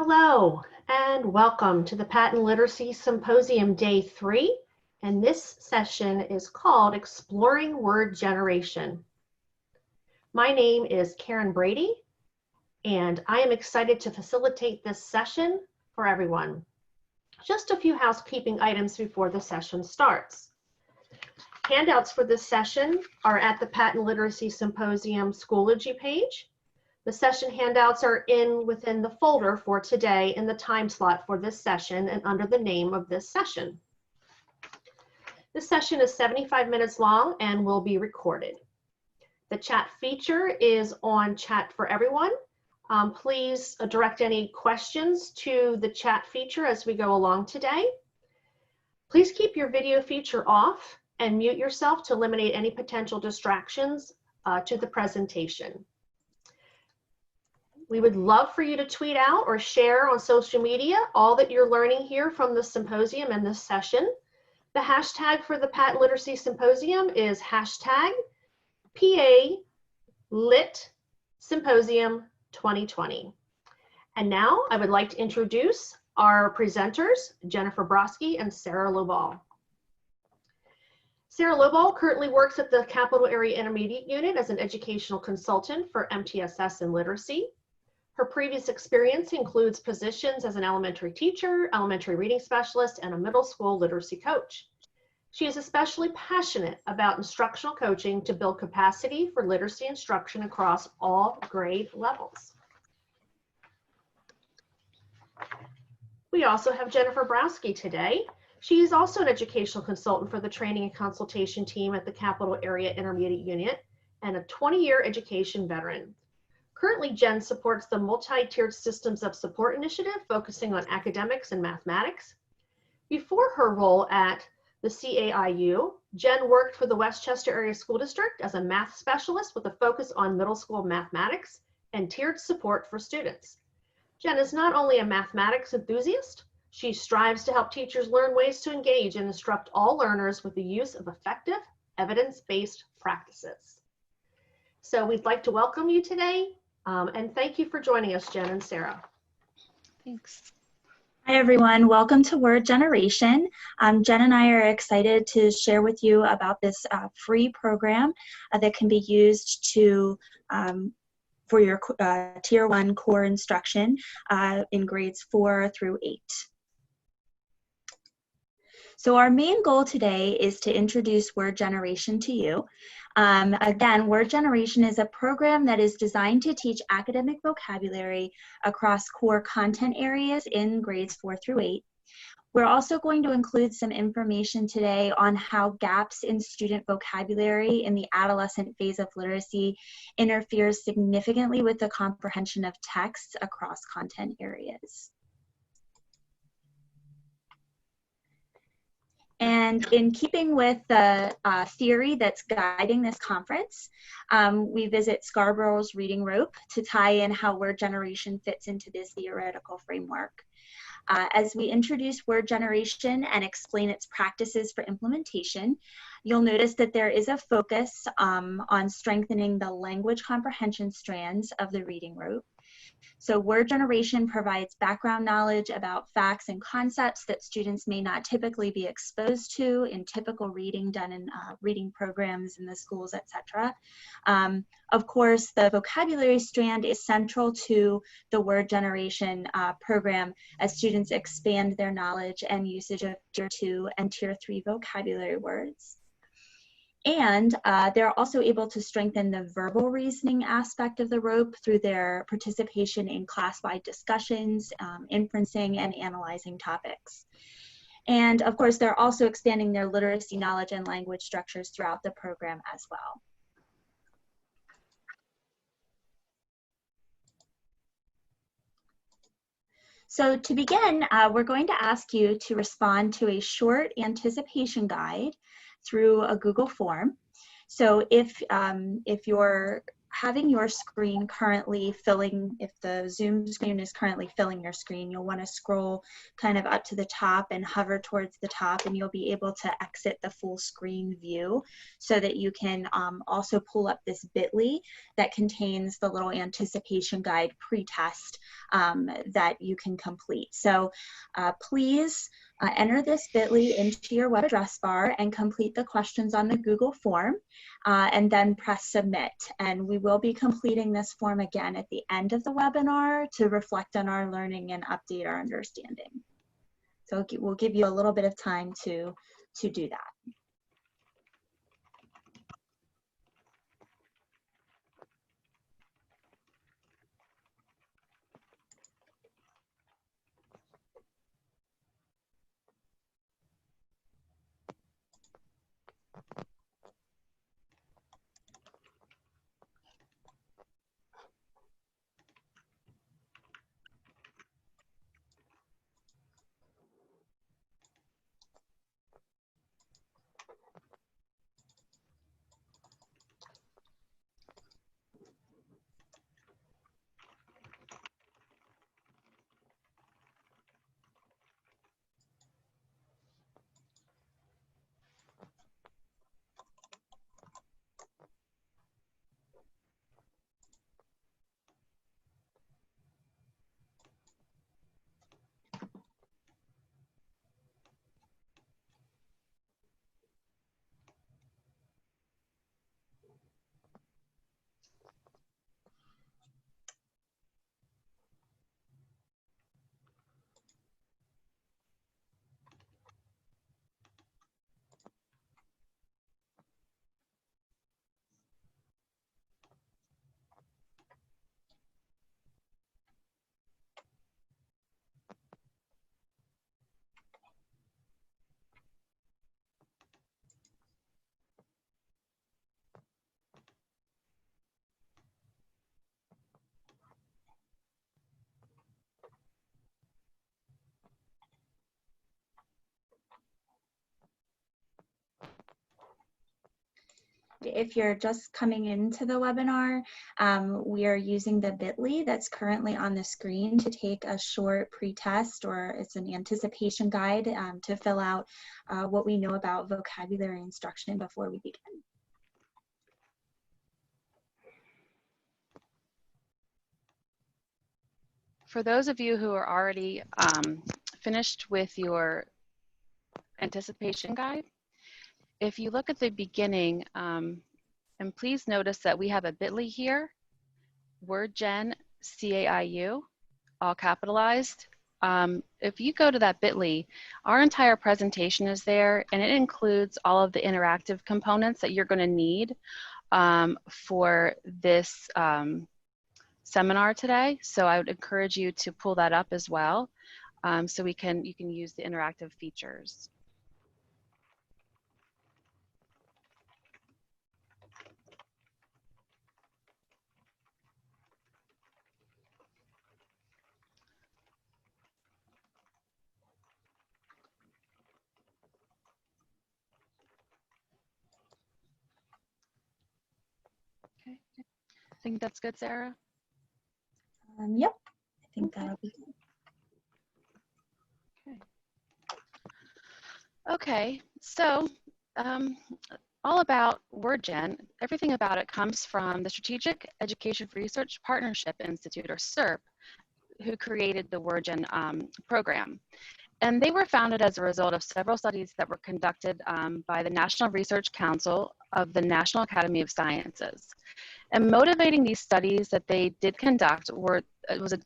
Hello and welcome to the Patent Literacy Symposium Day 3, and this session is called Exploring Word Generation. My name is Karen Brady, and I am excited to facilitate this session for everyone. Just a few housekeeping items before the session starts. Handouts for this session are at the Patent Literacy Symposium Schoology page. The session handouts are within the folder for today in the time slot for this session and under the name of this session. This session is 75 minutes long and will be recorded. The chat feature is on Chat for Everyone. Please direct any questions to the chat feature as we go along today. Please keep your video feature off and mute yourself to eliminate any potential distractions to the presentation. We would love for you to tweet out or share on social media all that you're learning here from the symposium and this session. The hashtag for the Patent Literacy Symposium is hashtag PA-Lit-Symposium 2020. And now I would like to introduce our presenters, Jennifer Brosky and Sarah Loball. Sarah Loball currently works at the Capital Area Intermediate Unit as an educational consultant for MTSS and literacy. Her previous experience includes positions as an elementary teacher, elementary reading specialist, and a middle school literacy coach. She is especially passionate about instructional coaching to build capacity for literacy instruction across all grade levels. We also have Jennifer Brosky today. She is also an educational consultant for the training and consultation team at the Capital Area Intermediate Unit and a 20-year education veteran. Currently, Jen supports the Multi-Tiered Systems of Support initiative, focusing on academics and mathematics. Before her role at the CAIU, Jen worked for the Westchester Area School District as a math specialist with a focus on middle school mathematics and tiered support for students. Jen is not only a mathematics enthusiast, she strives to help teachers learn ways to engage and instruct all learners with the use of effective, evidence-based practices. So we'd like to welcome you today. And thank you for joining us, Jen and Sarah. Thanks. Hi, everyone. Welcome to Word Generation. Jen and I are excited to share with you about this free program that can be used to for your Tier 1 core instruction in grades 4 through 8. So our main goal today is to introduce Word Generation to you. Again, Word Generation is a program that is designed to teach academic vocabulary across core content areas in grades 4 through 8. We're also going to include some information today on how gaps in student vocabulary in the adolescent phase of literacy interferes significantly with the comprehension of texts across content areas. And in keeping with the theory that's guiding this conference, we visit Scarborough's reading rope to tie in how word generation fits into this theoretical framework. As we introduce word generation and explain its practices for implementation, you'll notice that there is a focus on strengthening the language comprehension strands of the reading rope. So word generation provides background knowledge about facts and concepts that students may not typically be exposed to in typical reading done in reading programs in the schools, etc. Of course, the vocabulary strand is central to the word generation program as students expand their knowledge and usage of Tier 2 and Tier 3 vocabulary words. And they're also able to strengthen the verbal reasoning aspect of the rope through their participation in class-wide discussions, inferencing, and analyzing topics. And of course, they're also expanding their literacy knowledge and language structures throughout the program as well. So to begin, we're going to ask you to respond to a short anticipation guide through a Google form. So if you're having your screen currently filling, if the Zoom screen is currently filling your screen, you'll want to scroll kind of up to the top and hover towards the top, and you'll be able to exit the full screen view so that you can also pull up this bit.ly that contains the little anticipation guide pre-test that you can complete. So please enter this bit.ly into your web address bar and complete the questions on the Google form, and then press submit. And we will be completing this form again at the end of the webinar to reflect on our learning and update our understanding. So we'll give you a little bit of time to do that. If you're just coming into the webinar, we are using the bit.ly that's currently on the screen to take a short pre-test, or it's an anticipation guide to fill out what we know about vocabulary instruction before we begin. For those of you who are already finished with your anticipation guide, if you look at the beginning, and please notice that we have a bit.ly here, WordGen CAIU, all capitalized. If you go to that bit.ly, our entire presentation is there, and it includes all of the interactive components that you're going to need for this seminar today. So I would encourage you to pull that up as well, so you can use the interactive features. Okay, I think that's good, Sarah. Yep, I think that'll be good. Okay, so all about WordGen, everything about it comes from the Strategic Education Research Partnership Institute, or SERP, who created the WordGen program. And they were founded as a result of several studies that were conducted by the National Research Council of the National Academy of Sciences. And motivating these studies that they did conduct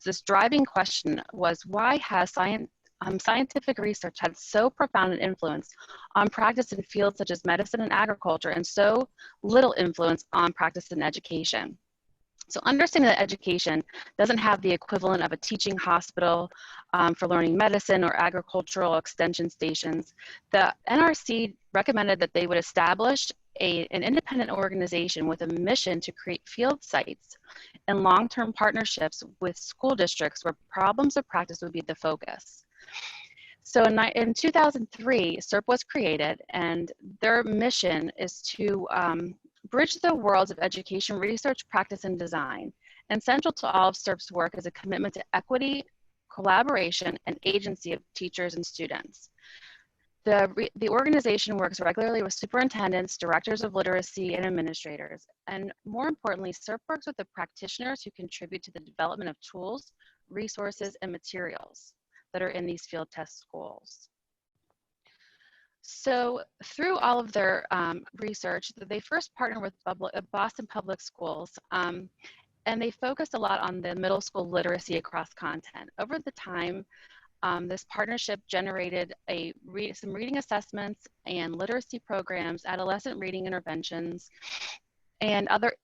this driving question was, why has scientific research had so profound an influence on practice in fields such as medicine and agriculture, and so little influence on practice in education? So understanding that education doesn't have the equivalent of a teaching hospital for learning medicine or agricultural extension stations, the NRC recommended that they would establish an independent organization with a mission to create field sites and long-term partnerships with school districts where problems of practice would be the focus. So in 2003, SERP was created, and their mission is to bridge the worlds of education, research, practice, and design. And central to all of SERP's work is a commitment to equity, collaboration, and agency of teachers and students. The organization works regularly with superintendents, directors of literacy, and administrators. And more importantly, SERP works with the practitioners who contribute to the development of tools, resources, and materials that are in these field test schools. So through all of their research, they first partnered with Boston Public Schools, and they focused a lot on the middle school literacy across content. Over the time, this partnership generated some reading assessments and literacy programs, adolescent reading interventions, and other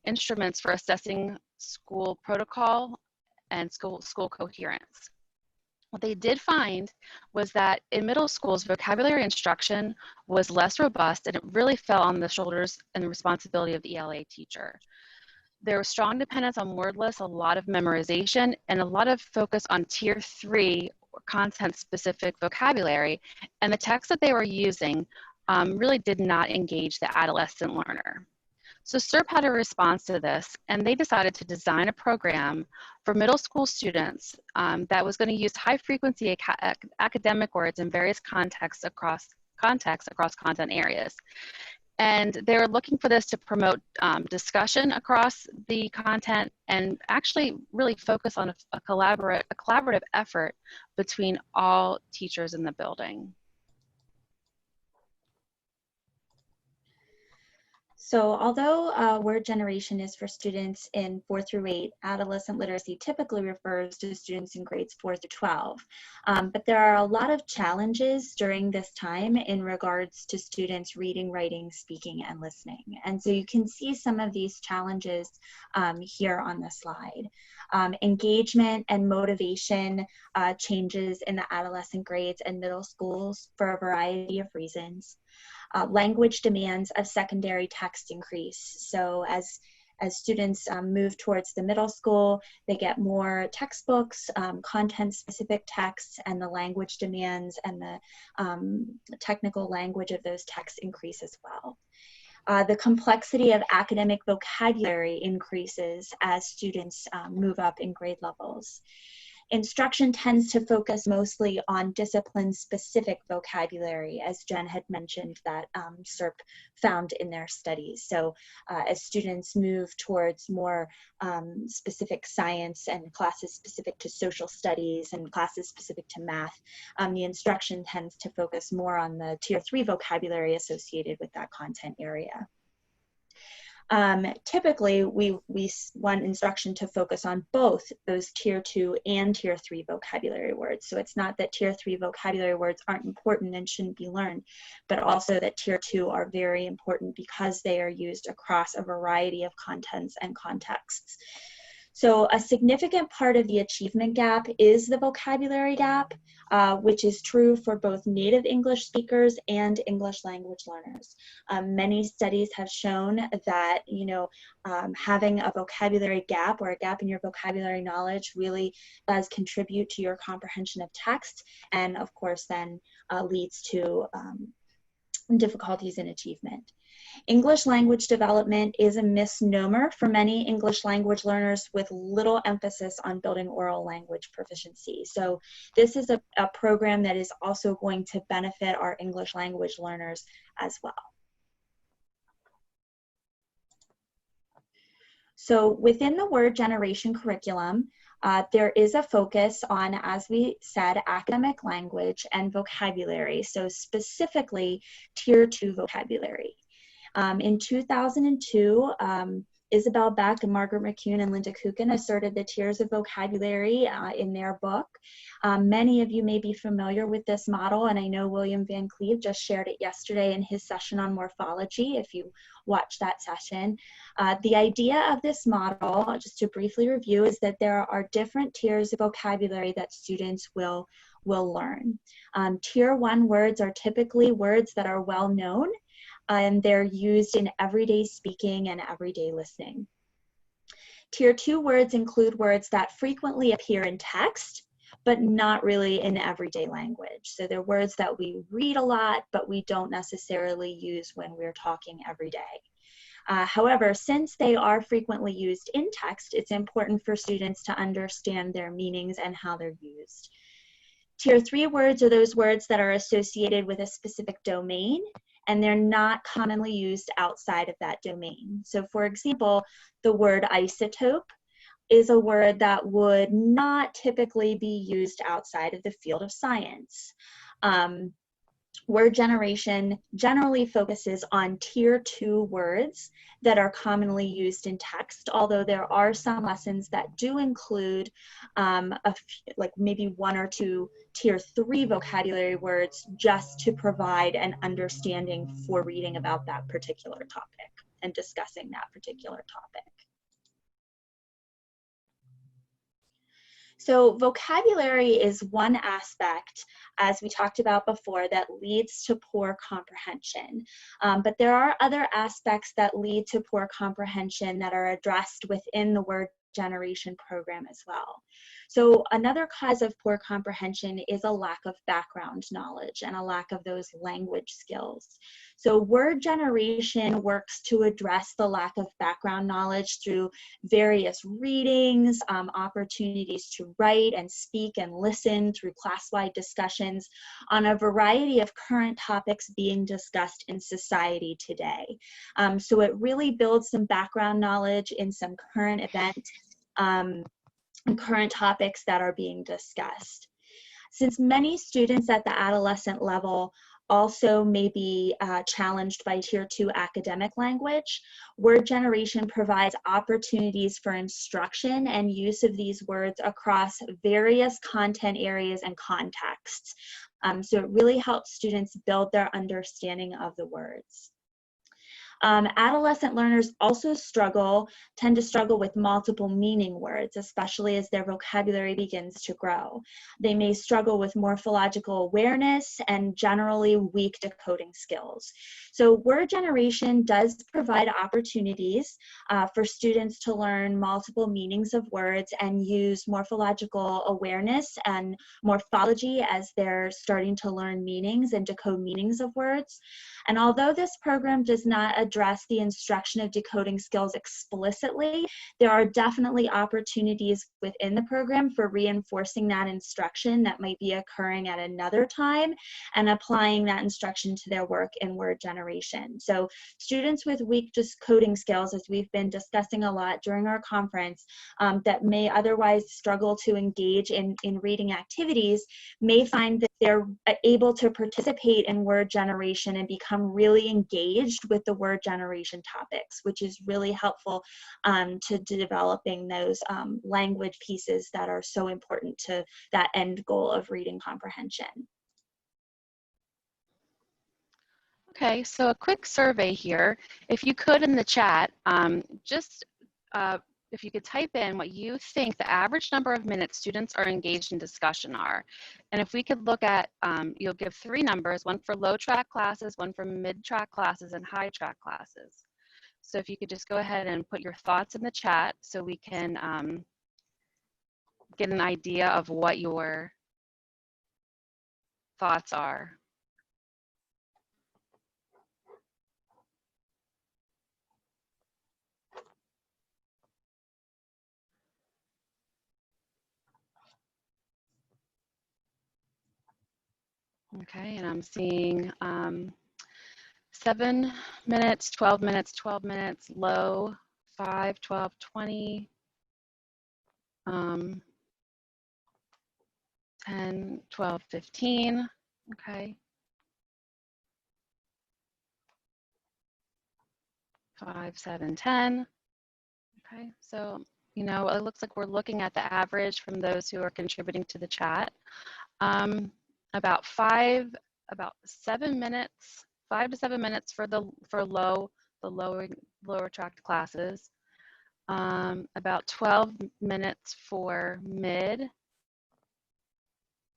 instruments for assessing school protocol and school coherence. What they did find was that in middle schools, vocabulary instruction was less robust, and it really fell on the shoulders and the responsibility of the ELA teacher. There was strong dependence on word lists, a lot of memorization, and a lot of focus on tier 3 or content-specific vocabulary, and the text that they were using really did not engage the adolescent learner. So SERP had a response to this, and they decided to design a program for middle school students that was going to use high-frequency academic words in various contexts across content areas. And they were looking for this to promote discussion across the content and actually really focus on a collaborative effort between all teachers in the building. So although word generation is for students in 4 through 8, adolescent literacy typically refers to students in grades 4 through 12. But there are a lot of challenges during this time in regards to students reading, writing, speaking, and listening. And so you can see some of these challenges here on the slide. Engagement and motivation changes in the adolescent grades and middle schools for a variety of reasons. Language demands of secondary text increase. So as students move towards the middle school, they get more textbooks, content-specific texts, and the language demands and the technical language of those texts increase as well. The complexity of academic vocabulary increases as students move up in grade levels. Instruction tends to focus mostly on discipline-specific vocabulary, as Jen had mentioned that SERP found in their studies. So as students move towards more specific science and classes specific to social studies and classes specific to math, the instruction tends to focus more on the tier 3 vocabulary associated with that content area. Typically, we want instruction to focus on both those tier 2 and tier 3 vocabulary words. So it's not that tier 3 vocabulary words aren't important and shouldn't be learned, but also that tier 2 are very important because they are used across a variety of contents and contexts. So a significant part of the achievement gap is the vocabulary gap, which is true for both native English speakers and English language learners. Many studies have shown that, having a vocabulary gap or a gap in your vocabulary knowledge really does contribute to your comprehension of text, and of course then leads to difficulties in achievement. English language development is a misnomer for many English language learners with little emphasis on building oral language proficiency. So this is a program that is also going to benefit our English language learners as well. So within the word generation curriculum, there is a focus on, as we said, academic language and vocabulary, so specifically tier 2 vocabulary. In 2002, Isabel Beck and Margaret McCune and Linda Kukin asserted the tiers of vocabulary in their book. Many of you may be familiar with this model, and I know William Van Cleve just shared it yesterday in his session on morphology, if you watched that session. The idea of this model, just to briefly review, is that there are different tiers of vocabulary that students will learn. Tier 1 words are typically words that are well known, and they're used in everyday speaking and everyday listening. Tier 2 words include words that frequently appear in text, but not really in everyday language. So they're words that we read a lot, but we don't necessarily use when we're talking every day. However, since they are frequently used in text, it's important for students to understand their meanings and how they're used. Tier 3 words are those words that are associated with a specific domain, and they're not commonly used outside of that domain. So for example, the word isotope is a word that would not typically be used outside of the field of science. Word generation generally focuses on tier 2 words that are commonly used in text, although there are some lessons that do include like maybe 1 or 2 tier 3 vocabulary words just to provide an understanding for reading about that particular topic and discussing that particular topic. So vocabulary is one aspect, as we talked about before, that leads to poor comprehension. But there are other aspects that lead to poor comprehension that are addressed within the word generation program as well. So another cause of poor comprehension is a lack of background knowledge and a lack of those language skills. So word generation works to address the lack of background knowledge through various readings, opportunities to write and speak and listen through class-wide discussions on a variety of current topics being discussed in society today. So it really builds some background knowledge in some current events and current topics that are being discussed. Since many students at the adolescent level also may be challenged by tier 2 academic language, word generation provides opportunities for instruction and use of these words across various content areas and contexts. So it really helps students build their understanding of the words. Adolescent learners also tend to struggle with multiple meaning words, especially as their vocabulary begins to grow. They may struggle with morphological awareness and generally weak decoding skills. So word generation does provide opportunities for students to learn multiple meanings of words and use morphological awareness and morphology as they're starting to learn meanings and decode meanings of words. And although this program does not address the instruction of decoding skills explicitly, there are definitely opportunities within the program for reinforcing that instruction that might be occurring at another time and applying that instruction to their work in word generation. So students with weak decoding skills, as we've been discussing a lot during our conference, that may otherwise struggle to engage in reading activities, may find that they're able to participate in word generation and become really engaged with the word generation topics, which is really helpful to developing those language pieces that are so important to that end goal of reading comprehension. Okay, so a quick survey here. If you could in the chat, if you could type in what you think the average number of minutes students are engaged in discussion are. And if we could look at, you'll give 3 numbers, one for low track classes, one for mid track classes, and high track classes. So if you could just go ahead and put your thoughts in the chat so we can get an idea of what your thoughts are. Okay, and I'm seeing 7 minutes, 12 minutes, 12 minutes, low, 5, 12, 20, 10, 12, 15, okay. 5, 7, 10, okay. So, you know, it looks like we're looking at the average from those who are contributing to the chat. About 7 minutes, 5 to 7 minutes for lower tracked classes. About 12 minutes for mid,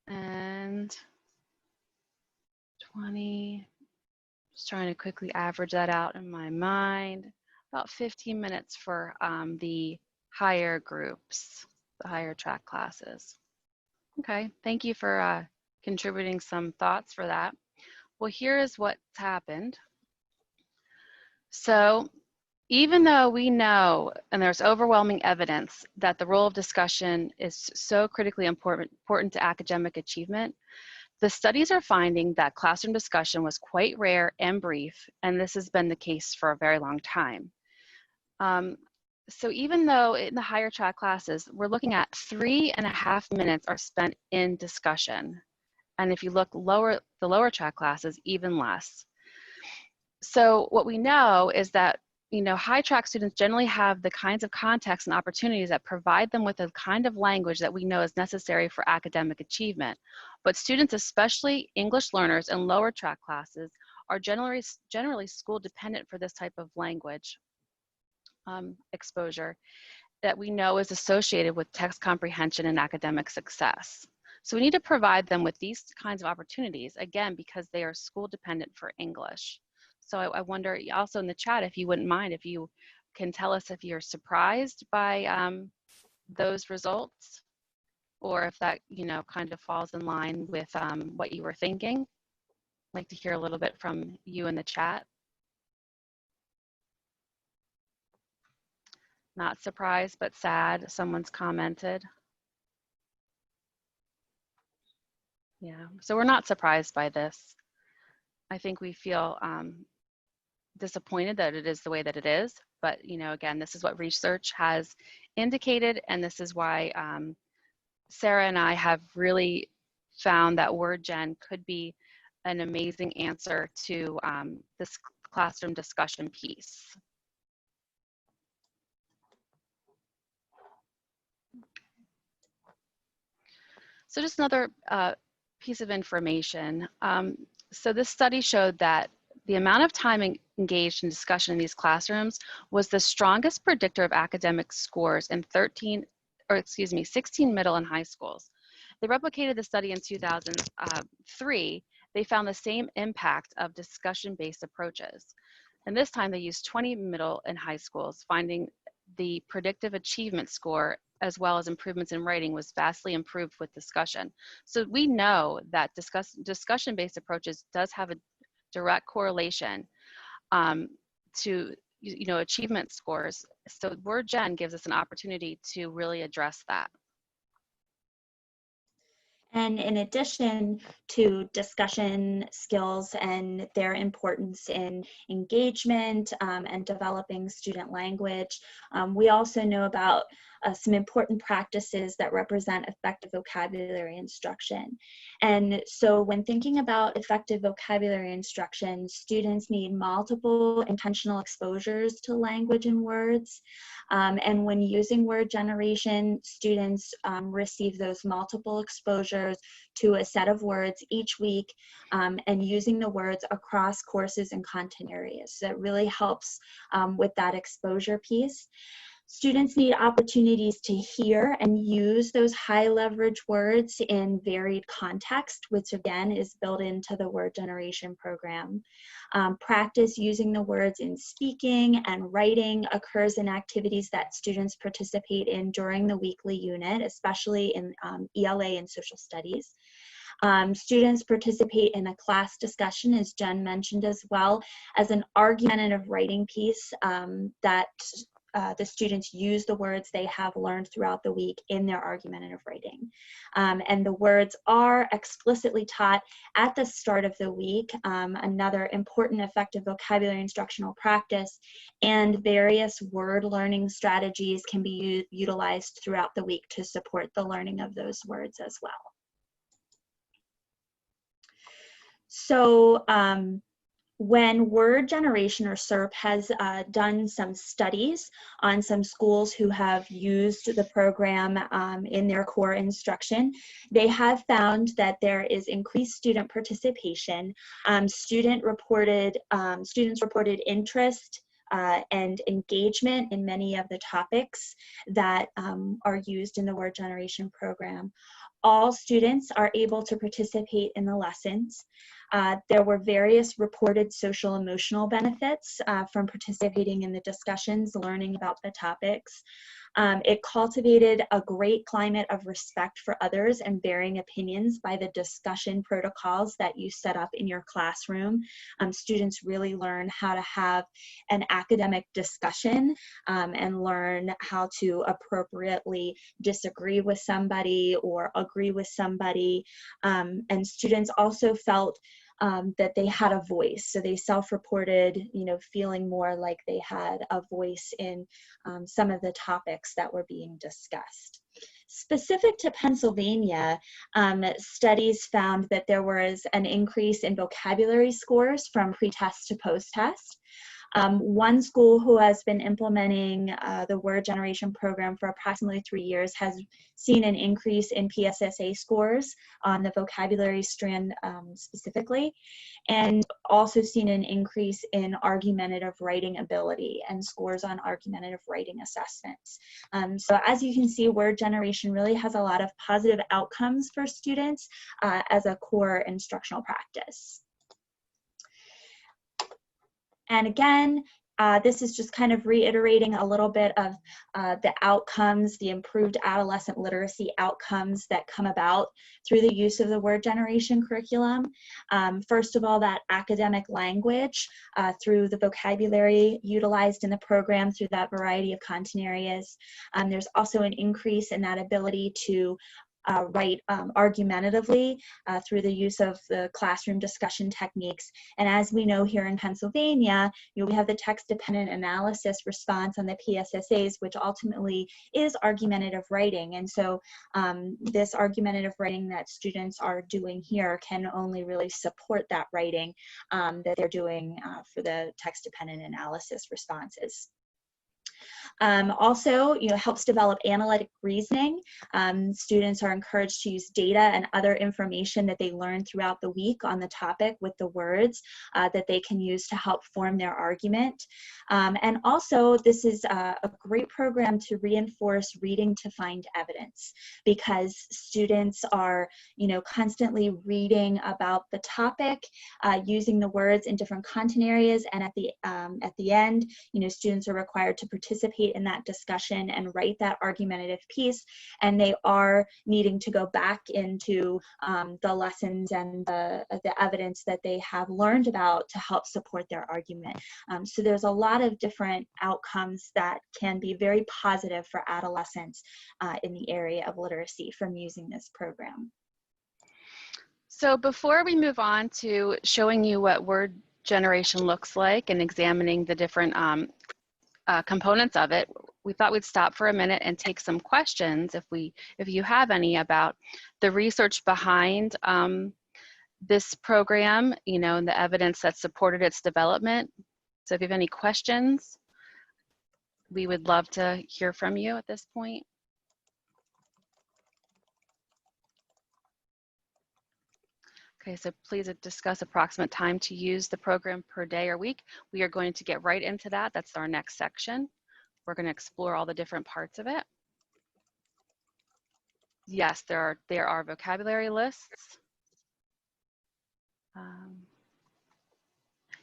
and 20, just trying to quickly average that out in my mind, about 15 minutes for the higher groups, the higher track classes. Okay, thank you for contributing some thoughts for that. Well, here is what's happened. So, even though we know, and there's overwhelming evidence, that the role of discussion is so critically important to academic achievement, the studies are finding that classroom discussion was quite rare and brief, and this has been the case for a very long time. So even though in the higher track classes, we're looking at 3.5 minutes are spent in discussion. And if you look the lower track classes, even less. So what we know is that, high track students generally have the kinds of contexts and opportunities that provide them with a kind of language that we know is necessary for academic achievement. But students, especially English learners in lower track classes, are generally school dependent for this type of language exposure that we know is associated with text comprehension and academic success. So we need to provide them with these kinds of opportunities, again, because they are school dependent for English. So I wonder also in the chat, if you wouldn't mind, if you can tell us if you're surprised by those results, or if that, kind of falls in line with what you were thinking. I'd like to hear a little bit from you in the chat. Not surprised, but sad, someone's commented. Yeah, so we're not surprised by this. I think we feel disappointed that it is the way that it is, but again, this is what research has indicated, and this is why Sarah and I have really found that WordGen could be an amazing answer to this classroom discussion piece. So just another piece of information. So this study showed that the amount of time engaged in discussion in these classrooms was the strongest predictor of academic scores in 16 middle and high schools. They replicated the study in 2003. They found the same impact of discussion-based approaches. And this time they used 20 middle and high schools, finding the predictive achievement score as well as improvements in writing was vastly improved with discussion. So we know that discussion-based approaches does have a direct correlation to achievement scores. So WordGen gives us an opportunity to really address that. And in addition to discussion skills and their importance in engagement and developing student language, we also know about some important practices that represent effective vocabulary instruction. And so when thinking about effective vocabulary instruction, students need multiple intentional exposures to language and words. And when using word generation, students receive those multiple exposures to a set of words each week and using the words across courses and content areas. So it really helps with that exposure piece. Students need opportunities to hear and use those high leverage words in varied context, which again is built into the word generation program. Practice using the words in speaking and writing occurs in activities that students participate in during the weekly unit, especially in ELA and social studies. Students participate in a class discussion, as Jen mentioned, as well as an argumentative writing piece that the students use the words they have learned throughout the week in their argumentative writing. And the words are explicitly taught at the start of the week, another important effective vocabulary instructional practice, and various word learning strategies can be utilized throughout the week to support the learning of those words as well. So, when Word Generation or SERP has done some studies on some schools who have used the program in their core instruction, they have found that there is increased student participation. Students reported interest and engagement in many of the topics that are used in the Word Generation program. All students are able to participate in the lessons. There were various reported social emotional benefits from participating in the discussions, learning about the topics. It cultivated a great climate of respect for others and varying opinions by the discussion protocols that you set up in your classroom. Students really learn how to have an academic discussion and learn how to appropriately disagree with somebody or agree with somebody. And students also felt that they had a voice. So they self-reported, feeling more like they had a voice in some of the topics that were being discussed. Specific to Pennsylvania, studies found that there was an increase in vocabulary scores from pre-test to post-test. One school who has been implementing the word generation program for approximately 3 years has seen an increase in PSSA scores on the vocabulary strand specifically, and also seen an increase in argumentative writing ability and scores on argumentative writing assessments. So as you can see, word generation really has a lot of positive outcomes for students as a core instructional practice. And again, this is just kind of reiterating a little bit of the outcomes, the improved adolescent literacy outcomes that come about through the use of the word generation curriculum. First of all, that academic language through the vocabulary utilized in the program through that variety of content areas. There's also an increase in that ability to write argumentatively through the use of the classroom discussion techniques. And as we know here in Pennsylvania, we have the text-dependent analysis response on the PSSAs, which ultimately is argumentative writing. And so this argumentative writing that students are doing here can only really support that writing that they're doing for the text-dependent analysis responses. Also, helps develop analytic reasoning. Students are encouraged to use data and other information that they learn throughout the week on the topic with the words that they can use to help form their argument. And also, this is a great program to reinforce reading to find evidence, because students are, constantly reading about the topic, using the words in different content areas, and at the end, students are required to participate in that discussion and write that argumentative piece, and they are needing to go back into the lessons and the evidence that they have learned about to help support their argument. So there's a lot of different outcomes that can be very positive for adolescents in the area of literacy from using this program. So before we move on to showing you what word generation looks like and examining the different components of it, we thought we'd stop for a minute and take some questions, if you have any, about the research behind this program, and the evidence that supported its development. So if you have any questions, we would love to hear from you at this point. Okay, so please discuss approximate time to use the program per day or week. We are going to get right into that. That's our next section. We're going to explore all the different parts of it. Yes, there are vocabulary lists.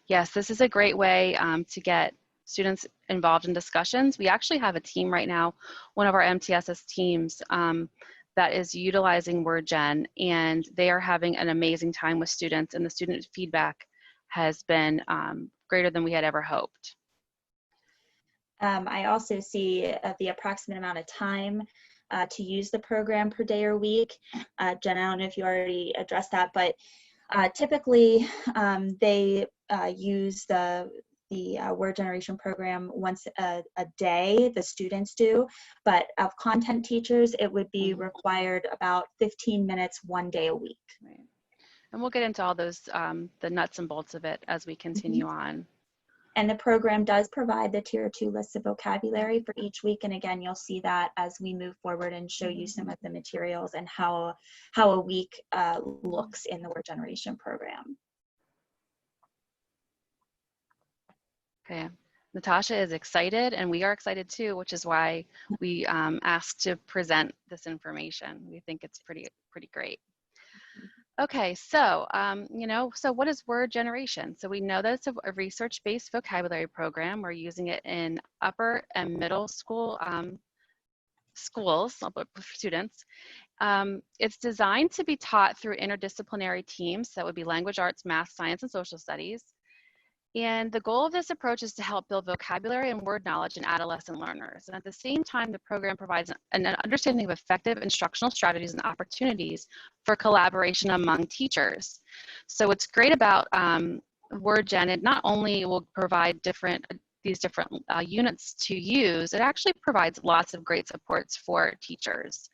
Yes, this is a great way to get students involved in discussions. We actually have a team right now, one of our MTSS teams, that is utilizing WordGen, and they are having an amazing time with students, and the student feedback has been greater than we had ever hoped. I also see the approximate amount of time to use the program per day or week. Jen, I don't know if you already addressed that, but typically they use the word generation program once a day, the students do, but of content teachers, it would be required about 15 minutes one day a week. Right. And we'll get into all those, the nuts and bolts of it as we continue on. And the program does provide the tier 2 lists of vocabulary for each week. And again, you'll see that as we move forward and show you some of the materials and how a week looks in the word generation program. Okay, Natasha is excited, and we are excited too, which is why we asked to present this information. We think it's pretty great. Okay, so, so what is word generation? So we know that it's a research-based vocabulary program. We're using it in upper and middle school schools, students. It's designed to be taught through interdisciplinary teams. That would be language arts, math, science, and social studies. And the goal of this approach is to help build vocabulary and word knowledge in adolescent learners. And at the same time, the program provides an understanding of effective instructional strategies and opportunities for collaboration among teachers. So what's great about WordGen, it not only will provide these different units to use, it actually provides lots of great supports for teachers.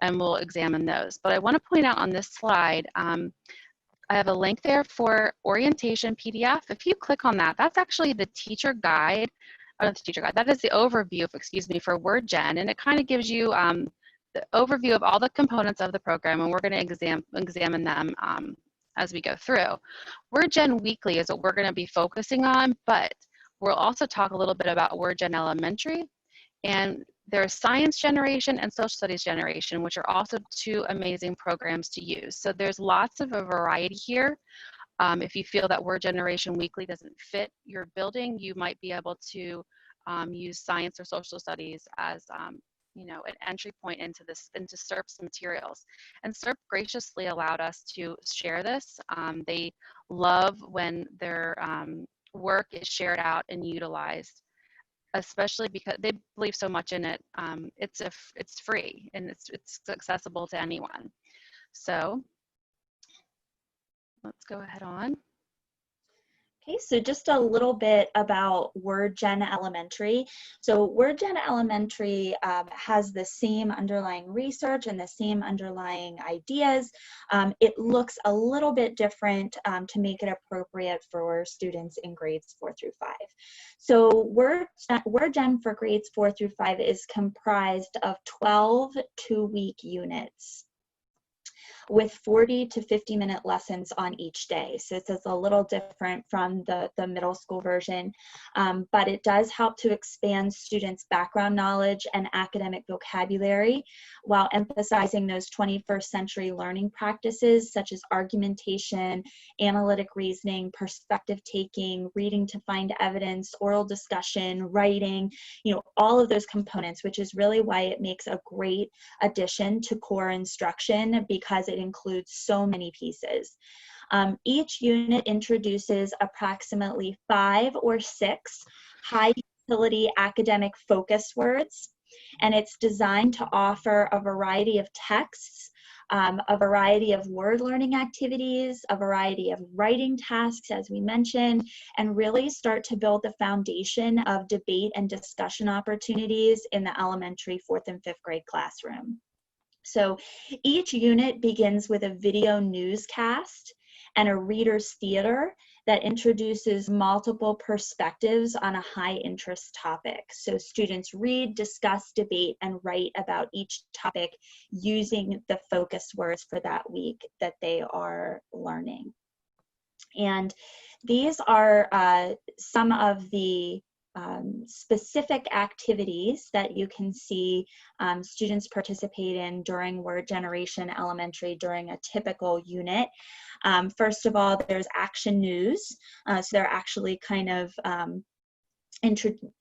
And we'll examine those. But I want to point out on this slide, I have a link there for orientation PDF. If you click on that, that's actually the teacher guide, or not the teacher guide, that is the overview, for WordGen, and it kind of gives you the overview of all the components of the program, and we're going to examine them as we go through. WordGen Weekly is what we're going to be focusing on, but we'll also talk a little bit about WordGen Elementary, and there's science generation and social studies generation, which are also two amazing programs to use. So there's lots of a variety here. If you feel that Word Generation Weekly doesn't fit your building, you might be able to use science or social studies as an entry point into SERP's materials. And SERP graciously allowed us to share this. They love when their work is shared out and utilized, especially because they believe so much in it. It's free and it's accessible to anyone. So let's go ahead on. Okay, so just a little bit about WordGen Elementary. So WordGen Elementary has the same underlying research and the same underlying ideas. It looks a little bit different to make it appropriate for students in grades 4 through 5. So WordGen for grades 4 through 5 is comprised of 12 two-week units with 40 to 50-minute lessons on each day. So this is a little different from the middle school version, but it does help to expand students' background knowledge and academic vocabulary while emphasizing those 21st century learning practices such as argumentation, analytic reasoning, perspective taking, reading to find evidence, oral discussion, writing, all of those components, which is really why it makes a great addition to core instruction, because it includes so many pieces. Each unit introduces approximately 5 or 6 high utility academic focus words, and it's designed to offer a variety of texts, a variety of word learning activities, a variety of writing tasks, as we mentioned, and really start to build the foundation of debate and discussion opportunities in the elementary 4th and 5th grade classroom. So each unit begins with a video newscast and a reader's theater that introduces multiple perspectives on a high interest topic. So students read, discuss, debate, and write about each topic using the focus words for that week that they are learning. And these are some of the specific activities that you can see students participate in during Word Generation Elementary during a typical unit. First of all, there's action news. So they're actually kind of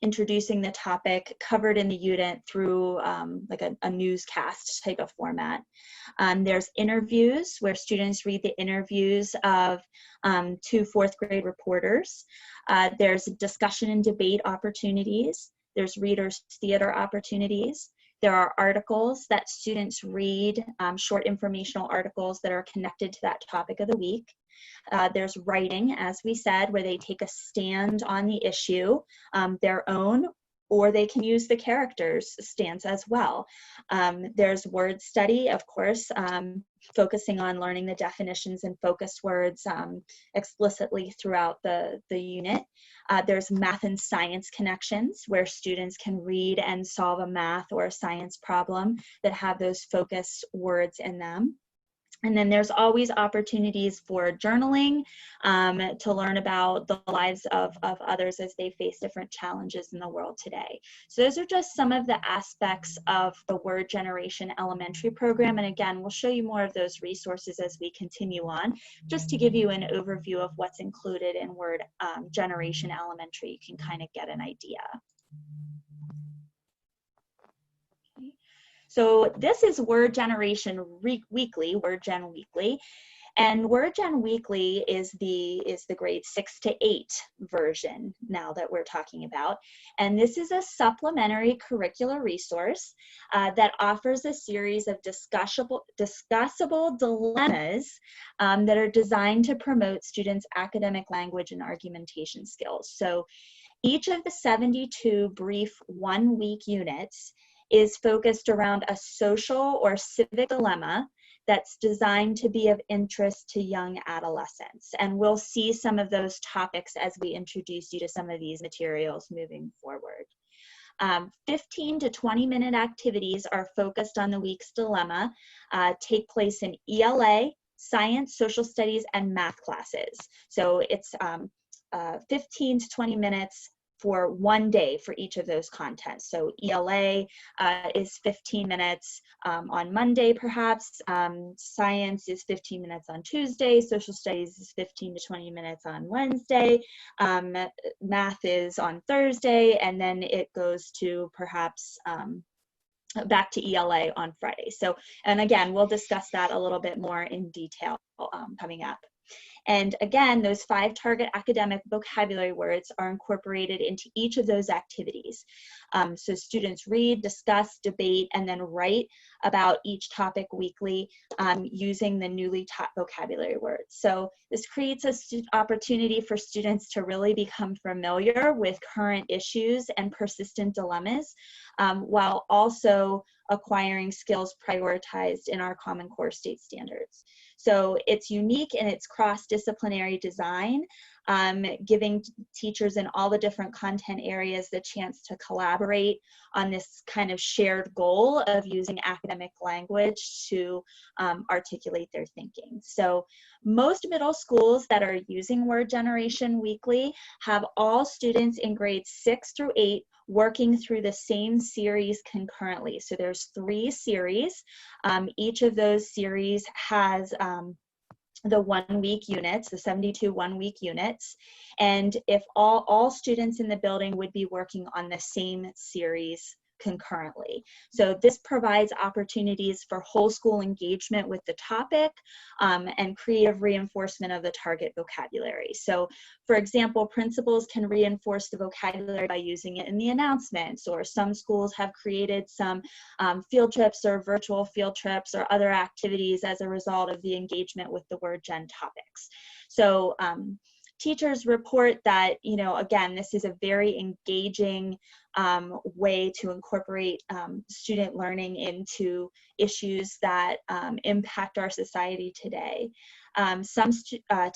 introducing the topic covered in the unit through like a newscast type of format. There's interviews where students read the interviews of 2 4th grade reporters. There's discussion and debate opportunities. There's readers' theater opportunities. There are articles that students read, short informational articles that are connected to that topic of the week. There's writing, as we said, where they take a stand on the issue, their own, or they can use the character's stance as well. There's word study, of course, focusing on learning the definitions and focus words explicitly throughout the unit. There's math and science connections, where students can read and solve a math or a science problem that have those focus words in them. And then there's always opportunities for journaling to learn about the lives of others as they face different challenges in the world today. So those are just some of the aspects of the Word Generation Elementary program. And again, we'll show you more of those resources as we continue on, just to give you an overview of what's included in Word Generation Elementary. You can kind of get an idea. So this is Word Generation Weekly, WordGen Weekly, and WordGen Weekly is the grade 6 to 8 version now that we're talking about. And this is a supplementary curricular resource that offers a series of discussable dilemmas that are designed to promote students' academic language and argumentation skills. So each of the 72 brief one-week units is focused around a social or civic dilemma that's designed to be of interest to young adolescents. And we'll see some of those topics as we introduce you to some of these materials moving forward. 15 to 20-minute activities are focused on the week's dilemma, take place in ELA, science, social studies, and math classes. So it's 15 to 20 minutes for one day for each of those contents. So ELA is 15 minutes on Monday, perhaps. Science is 15 minutes on Tuesday. Social studies is 15 to 20 minutes on Wednesday. Math is on Thursday, and then it goes to perhaps back to ELA on Friday. So, and again, we'll discuss that a little bit more in detail coming up. And again, those 5 target academic vocabulary words are incorporated into each of those activities. So students read, discuss, debate, and then write about each topic weekly using the newly taught vocabulary words. So this creates an opportunity for students to really become familiar with current issues and persistent dilemmas, while also acquiring skills prioritized in our Common Core state standards. So it's unique in its cross-disciplinary design, giving teachers in all the different content areas the chance to collaborate on this kind of shared goal of using academic language to articulate their thinking. So most middle schools that are using Word Generation Weekly have all students in grades 6 through 8 working through the same series concurrently. So there's 3 series. Each of those series has the 1-week units, the 72 one-week units. And if all students in the building would be working on the same series concurrently. So this provides opportunities for whole school engagement with the topic and creative reinforcement of the target vocabulary. So for example, principals can reinforce the vocabulary by using it in the announcements, or some schools have created some field trips or virtual field trips or other activities as a result of the engagement with the WordGen topics. So teachers report that, you know, again, this is a very engaging way to incorporate student learning into issues that impact our society today. Some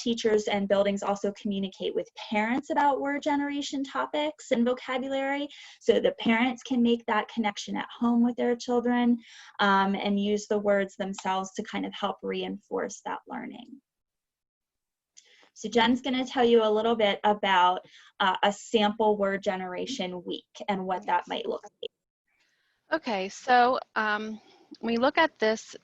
teachers and buildings also communicate with parents about word generation topics and vocabulary, so the parents can make that connection at home with their children and use the words themselves to kind of help reinforce that learning. So Jen's going to tell you a little bit about a sample word generation week and what that might look like. Okay, so when we look at this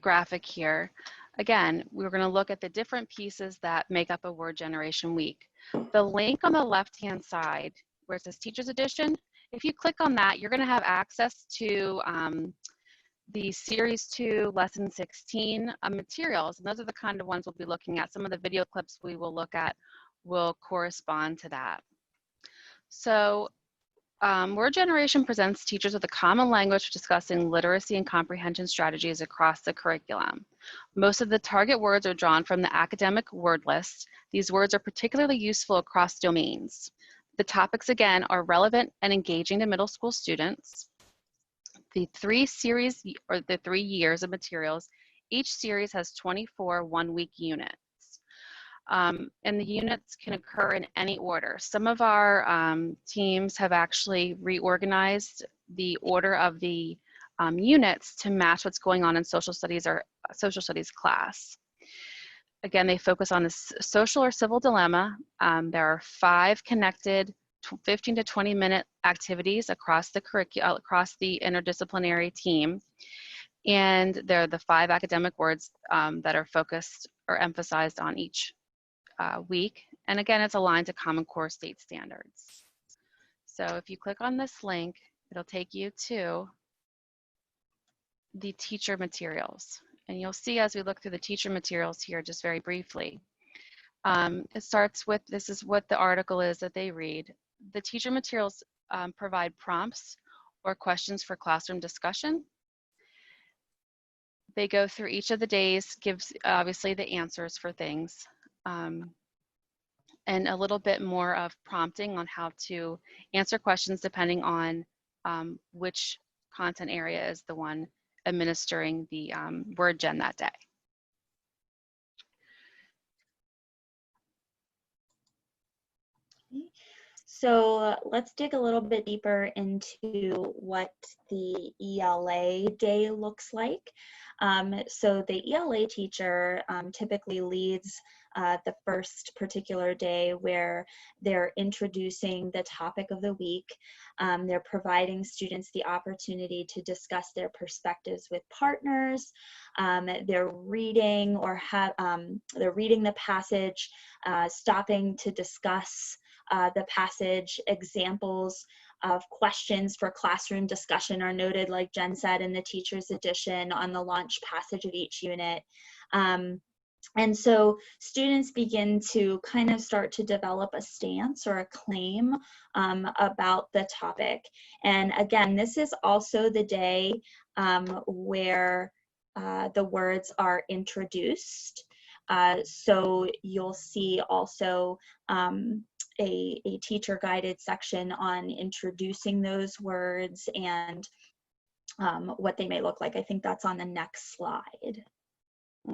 graphic here, again, we're going to look at the different pieces that make up a word generation week. The link on the left-hand side where it says Teacher's Edition, if you click on that, you're going to have access to the Series 2 Lesson 16 materials, and those are the kind of ones we'll be looking at. Some of the video clips we will look at will correspond to that. So word generation presents teachers with a common language for discussing literacy and comprehension strategies across the curriculum. Most of the target words are drawn from the academic word list. These words are particularly useful across domains. The topics, again, are relevant and engaging to middle school students. The 3 series, or the 3 years of materials, each series has 24 one-week units. And the units can occur in any order. Some of our teams have actually reorganized the order of the units to match what's going on in social studies or social studies class. Again, they focus on the social or civil dilemma. There are 5 connected 15 to 20 minute activities across the across the interdisciplinary team. And there are the 5 academic words that are focused or emphasized on each week. And again, it's aligned to Common Core state standards. So if you click on this link, it'll take you to the teacher materials. And you'll see as we look through the teacher materials here, just very briefly, it starts with, this is what the article is that they read. The teacher materials provide prompts or questions for classroom discussion. They go through each of the days, gives obviously the answers for things, and a little bit more of prompting on how to answer questions depending on which content area is the one administering the WordGen that day. So let's dig a little bit deeper into what the ELA day looks like. So the ELA teacher typically leads the first particular day where they're introducing the topic of the week. They're providing students the opportunity to discuss their perspectives with partners. They're reading or they're reading the passage, stopping to discuss the passage. Examples of questions for classroom discussion are noted, like Jen said, in the teacher's edition on the launch passage of each unit. And so students begin to kind of start to develop a stance or a claim about the topic. And again, this is also the day where the words are introduced. So you'll see also a teacher guided section on introducing those words and what they may look like. I think that's on the next slide.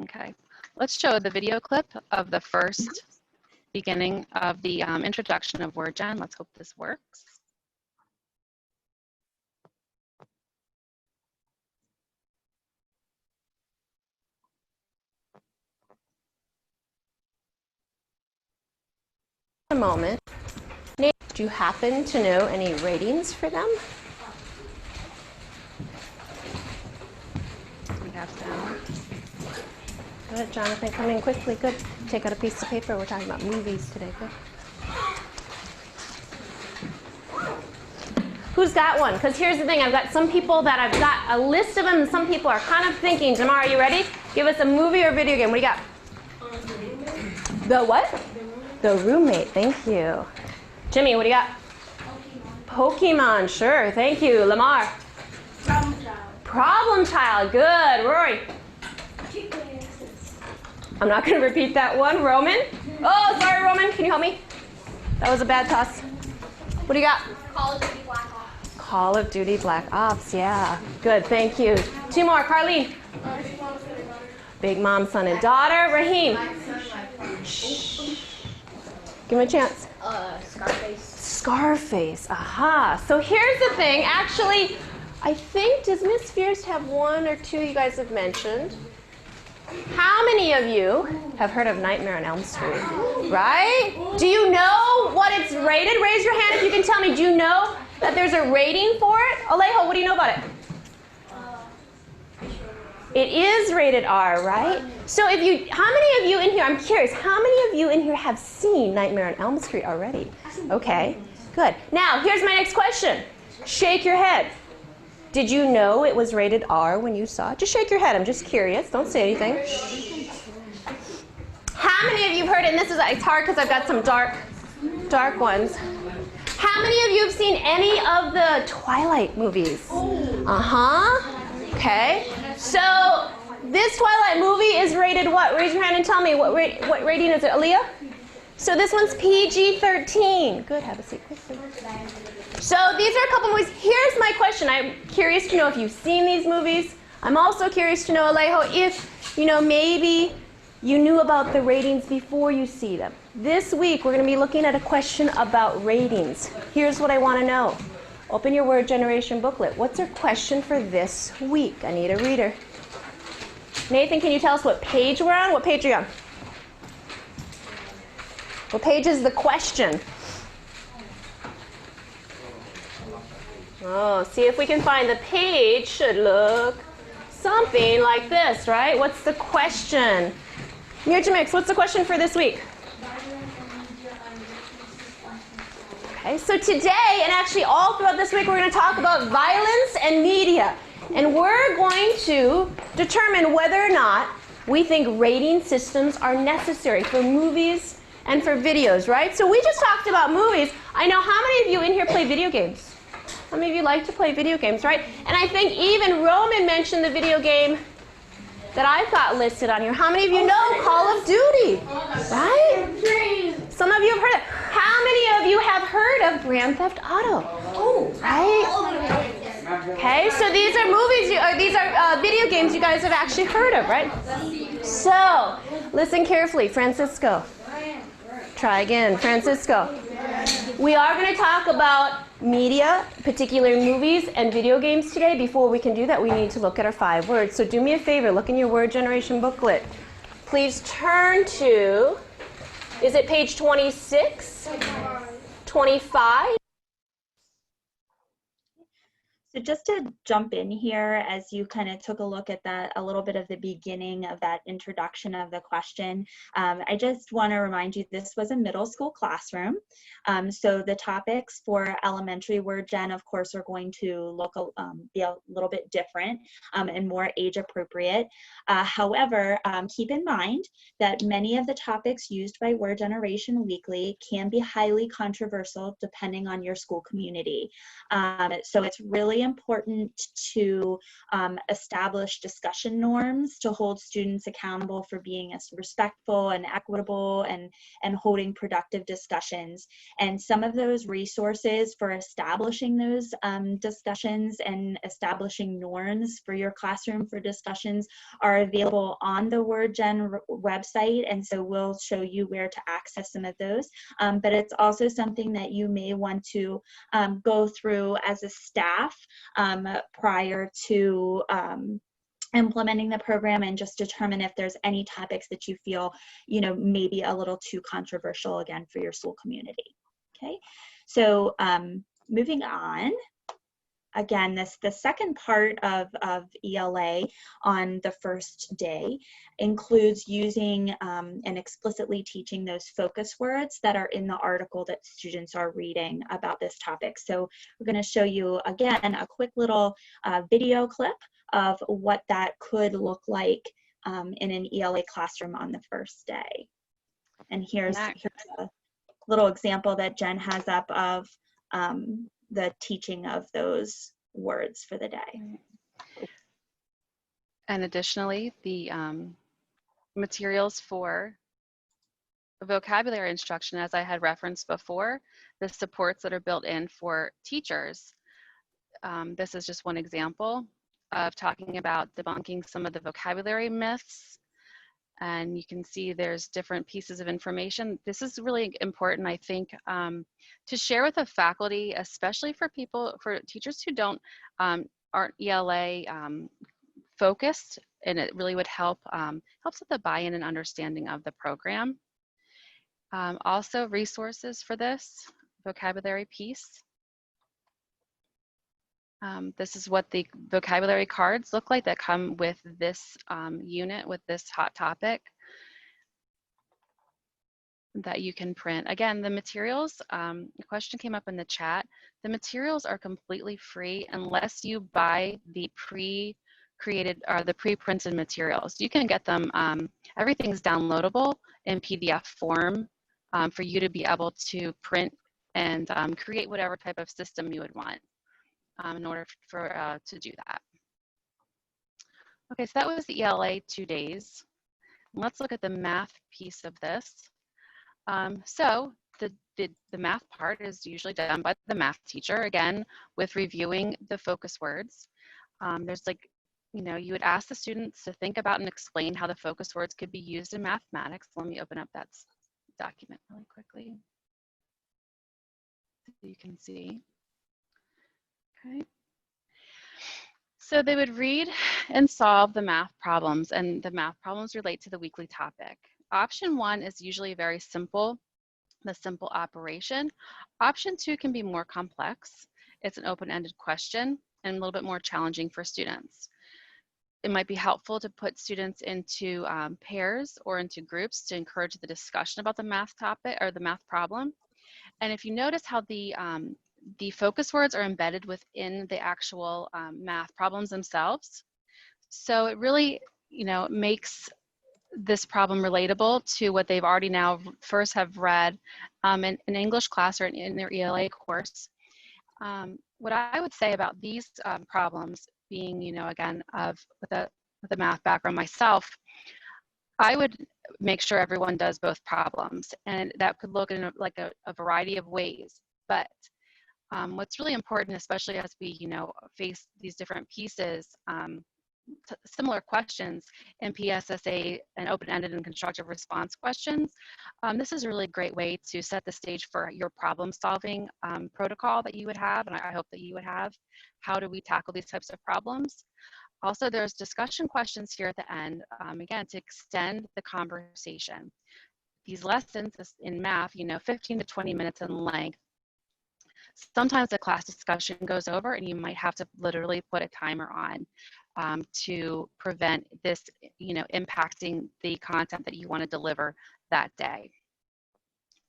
Okay, let's show the video clip of the first beginning of the introduction of WordGen. Let's hope this works. A moment. Nate, do you happen to know any ratings for them? We have down. Good, Jonathan, come in quickly. Good. Take out a piece of paper. We're talking about movies today. Good. Who's got one? Because here's the thing. I've got some people that I've got a list of them, and some people are kind of thinking. Jamar, are you ready? Give us a movie or video game. What do you got? The what? The Roommate. Thank you. Jimmy, what do you got? Pokemon. Sure. Thank you. Lamar. Problem Child. Problem Child. Good. Rory. I'm not going to repeat that one. Roman. Oh, sorry, Roman. Can you help me? That was a bad toss. What do you got? Call of Duty Black Ops. Call of Duty Black Ops. Yeah. Good. Thank you. 2 more. Carlene. Big Mom, Son, and Daughter. Raheem. Shh. Give him a chance. Scarface. Scarface. Aha. So here's the thing. Actually, I think, does Miss Fierce have 1 or 2 you guys have mentioned? How many of you have heard of Nightmare on Elm Street? Right? Do you know what it's rated? Raise your hand if you can tell me. Do you know that there's a rating for it? Alejo, what do you know about it? It is rated R, right? So how many of you in here, I'm curious, how many of you in here have seen Nightmare on Elm Street already? Okay, good. Now, here's my next question. Shake your head. Did you know it was rated R when you saw it? Just shake your head, I'm just curious, don't say anything. How many of you have heard it? And it's hard because I've got some dark ones. How many of you have seen any of the Twilight movies? Okay. So this Twilight movie is rated what? Raise your hand and tell me what rating is it, Aaliyah? So this one's PG-13. Good, have a seat quickly. So these are a couple movies. Here's my question. I'm curious to know if you've seen these movies. I'm also curious to know, Alejo, if maybe you knew about the ratings before you see them. This week we're going to be looking at a question about ratings. Here's what I want to know. Open your word generation booklet. What's our question for this week? I need a reader. Nathan, can you tell us what page we're on? What page are you on? What page is the question? Oh, see if we can find the page. Should look something like this, right? What's the question? Mix, what's the question for this week? Okay, so today, and actually all throughout this week, we're going to talk about violence and media. And we're going to determine whether or not we think rating systems are necessary for movies and for videos, right? So we just talked about movies. I know how many of you in here play video games? How many of you like to play video games, right? And I think even Roman mentioned the video game that I've got listed on here. How many of you know Call of Duty? Right? Some of you have heard of it. How many of you have heard of Grand Theft Auto? Right? Okay, so these are movies, these are video games you guys have actually heard of, right? So, listen carefully, Francisco. Try again, Francisco. We are going to talk about media, particularly movies and video games today. Before we can do that, we need to look at our 5 words. So do me a favor, look in your word generation booklet. Please turn to, is it page 26? 25? So just to jump in here, as you kind of took a look at that, a little bit of the beginning of that introduction of the question, I just want to remind you this was a middle school classroom. So the topics for elementary WordGen, of course, are going to be a little bit different and more age appropriate. However, keep in mind that many of the topics used by Word Generation Weekly can be highly controversial depending on your school community. So it's really important to establish discussion norms to hold students accountable for being as respectful and equitable and holding productive discussions. And some of those resources for establishing those discussions and establishing norms for your classroom for discussions are available on the WordGen website, and so we'll show you where to access some of those. But it's also something that you may want to go through as a staff prior to implementing the program, and just determine if there's any topics that you feel, maybe a little too controversial again for your school community. Okay, so moving on. Again, the second part of ELA on the first day includes using and explicitly teaching those focus words that are in the article that students are reading about this topic. So we're going to show you, again, a quick little video clip of what that could look like in an ELA classroom on the first day. And here's a little example that Jen has up of the teaching of those words for the day. And additionally, the materials for vocabulary instruction, as I had referenced before, the supports that are built in for teachers. This is just one example of talking about debunking some of the vocabulary myths. And you can see there's different pieces of information. This is really important, I think, to share with the faculty, especially for teachers who aren't ELA focused, and it really would helps with the buy-in and understanding of the program. Also, resources for this vocabulary piece. This is what the vocabulary cards look like that come with this unit, with this hot topic that you can print. Again, the materials, the question came up in the chat. The materials are completely free unless you buy the pre-created or the pre-printed materials. You can get them, everything's downloadable in PDF form for you to be able to print and create whatever type of system you would want. In order to do that. Okay, so that was the ELA 2 days. Let's look at the math piece of this. So the math part is usually done by the math teacher, again, with reviewing the focus words. There's you would ask the students to think about and explain how the focus words could be used in mathematics. Let me open up that document really quickly so you can see. Okay. So they would read and solve the math problems, and the math problems relate to the weekly topic. Option 1 is usually very simple, the simple operation. Option 2 can be more complex. It's an open-ended question and a little bit more challenging for students. It might be helpful to put students into pairs or into groups to encourage the discussion about the math topic or the math problem. And if you notice how the focus words are embedded within the actual math problems themselves, so it really, makes this problem relatable to what they've already now first have read in English class or in their ELA course. What I would say about these problems, being, again, with a math background myself, I would make sure everyone does both problems, and that could look in a variety of ways. But what's really important, especially as we, face these different pieces, similar questions in PSSA and open-ended and constructive response questions, this is a really great way to set the stage for your problem-solving protocol that you would have, and I hope that you would have. How do we tackle these types of problems? Also, there's discussion questions here at the end, again, to extend the conversation. These lessons in math, 15 to 20 minutes in length. Sometimes the class discussion goes over and you might have to literally put a timer on to prevent this, impacting the content that you want to deliver that day.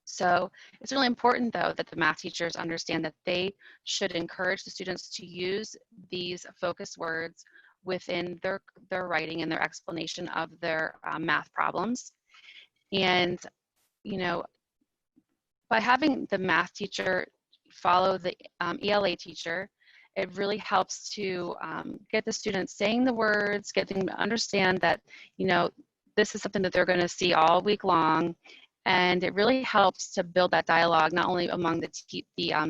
So it's really important, though, that the math teachers understand that they should encourage the students to use these focus words within their writing and their explanation of their math problems. And, by having the math teacher follow the ELA teacher, it really helps to get the students saying the words, get them to understand that, this is something that they're going to see all week long. And it really helps to build that dialogue, not only among the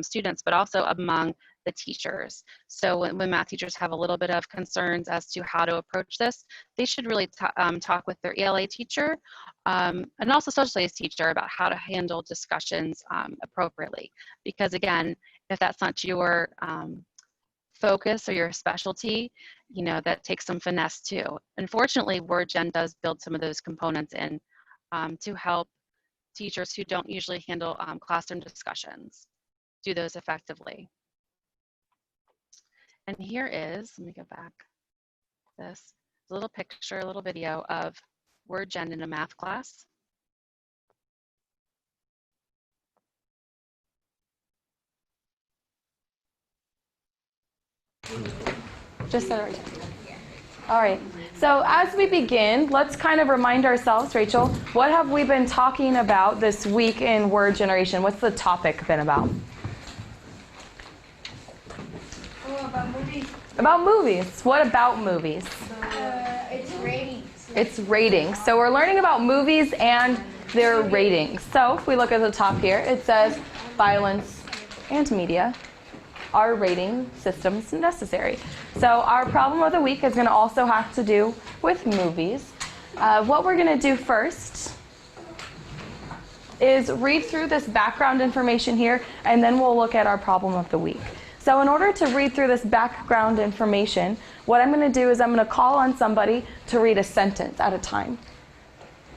students, but also among the teachers. So when math teachers have a little bit of concerns as to how to approach this, they should really talk with their ELA teacher and also social studies teacher about how to handle discussions appropriately. Because again, if that's not your focus or your specialty, that takes some finesse too. Unfortunately, WordGen does build some of those components in to help teachers who don't usually handle classroom discussions do those effectively. And here is, let me go back, this little picture, a little video of WordGen in a math class. Just so right. All right, so as we begin, let's kind of remind ourselves, Rachel, what have we been talking about this week in word generation? What's the topic been about? About movies. About movies. What about movies? It's ratings. It's ratings. So we're learning about movies and their ratings. So if we look at the top here, it says violence and media. Are rating systems necessary? So our problem of the week is going to also have to do with movies. What we're going to do first is read through this background information here, and then we'll look at our problem of the week. So in order to read through this background information, what I'm going to do is I'm going to call on somebody to read a sentence at a time.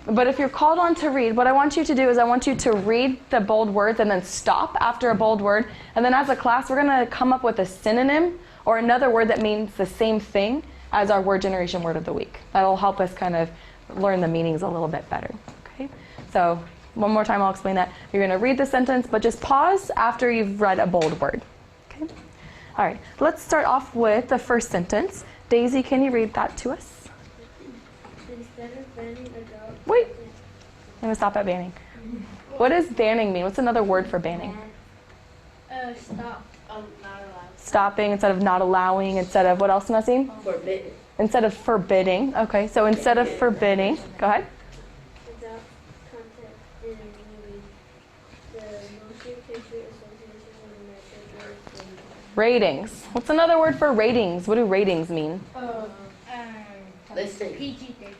But if you're called on to read, what I want you to do is I want you to read the bold words and then stop after a bold word. And then as a class, we're going to come up with a synonym or another word that means the same thing as our word generation word of the week. That'll help us kind of learn the meanings a little bit better. Okay? So one more time, I'll explain that. You're going to read the sentence, but just pause after you've read a bold word. Okay? All right. Let's start off with the first sentence. Daisy, can you read that to us? Instead of banning adults. Wait. I'm going to stop at banning. What does banning mean? What's another word for banning? Stop. Not allowed. Stopping instead of not allowing, instead of what else, Nassim? Forbidden. Instead of forbidding. Okay, so instead of forbidding, go ahead. Without content in movies, the Motion Picture Association will measure Ratings. What's another word for ratings? What do ratings mean? Listen. PG-13.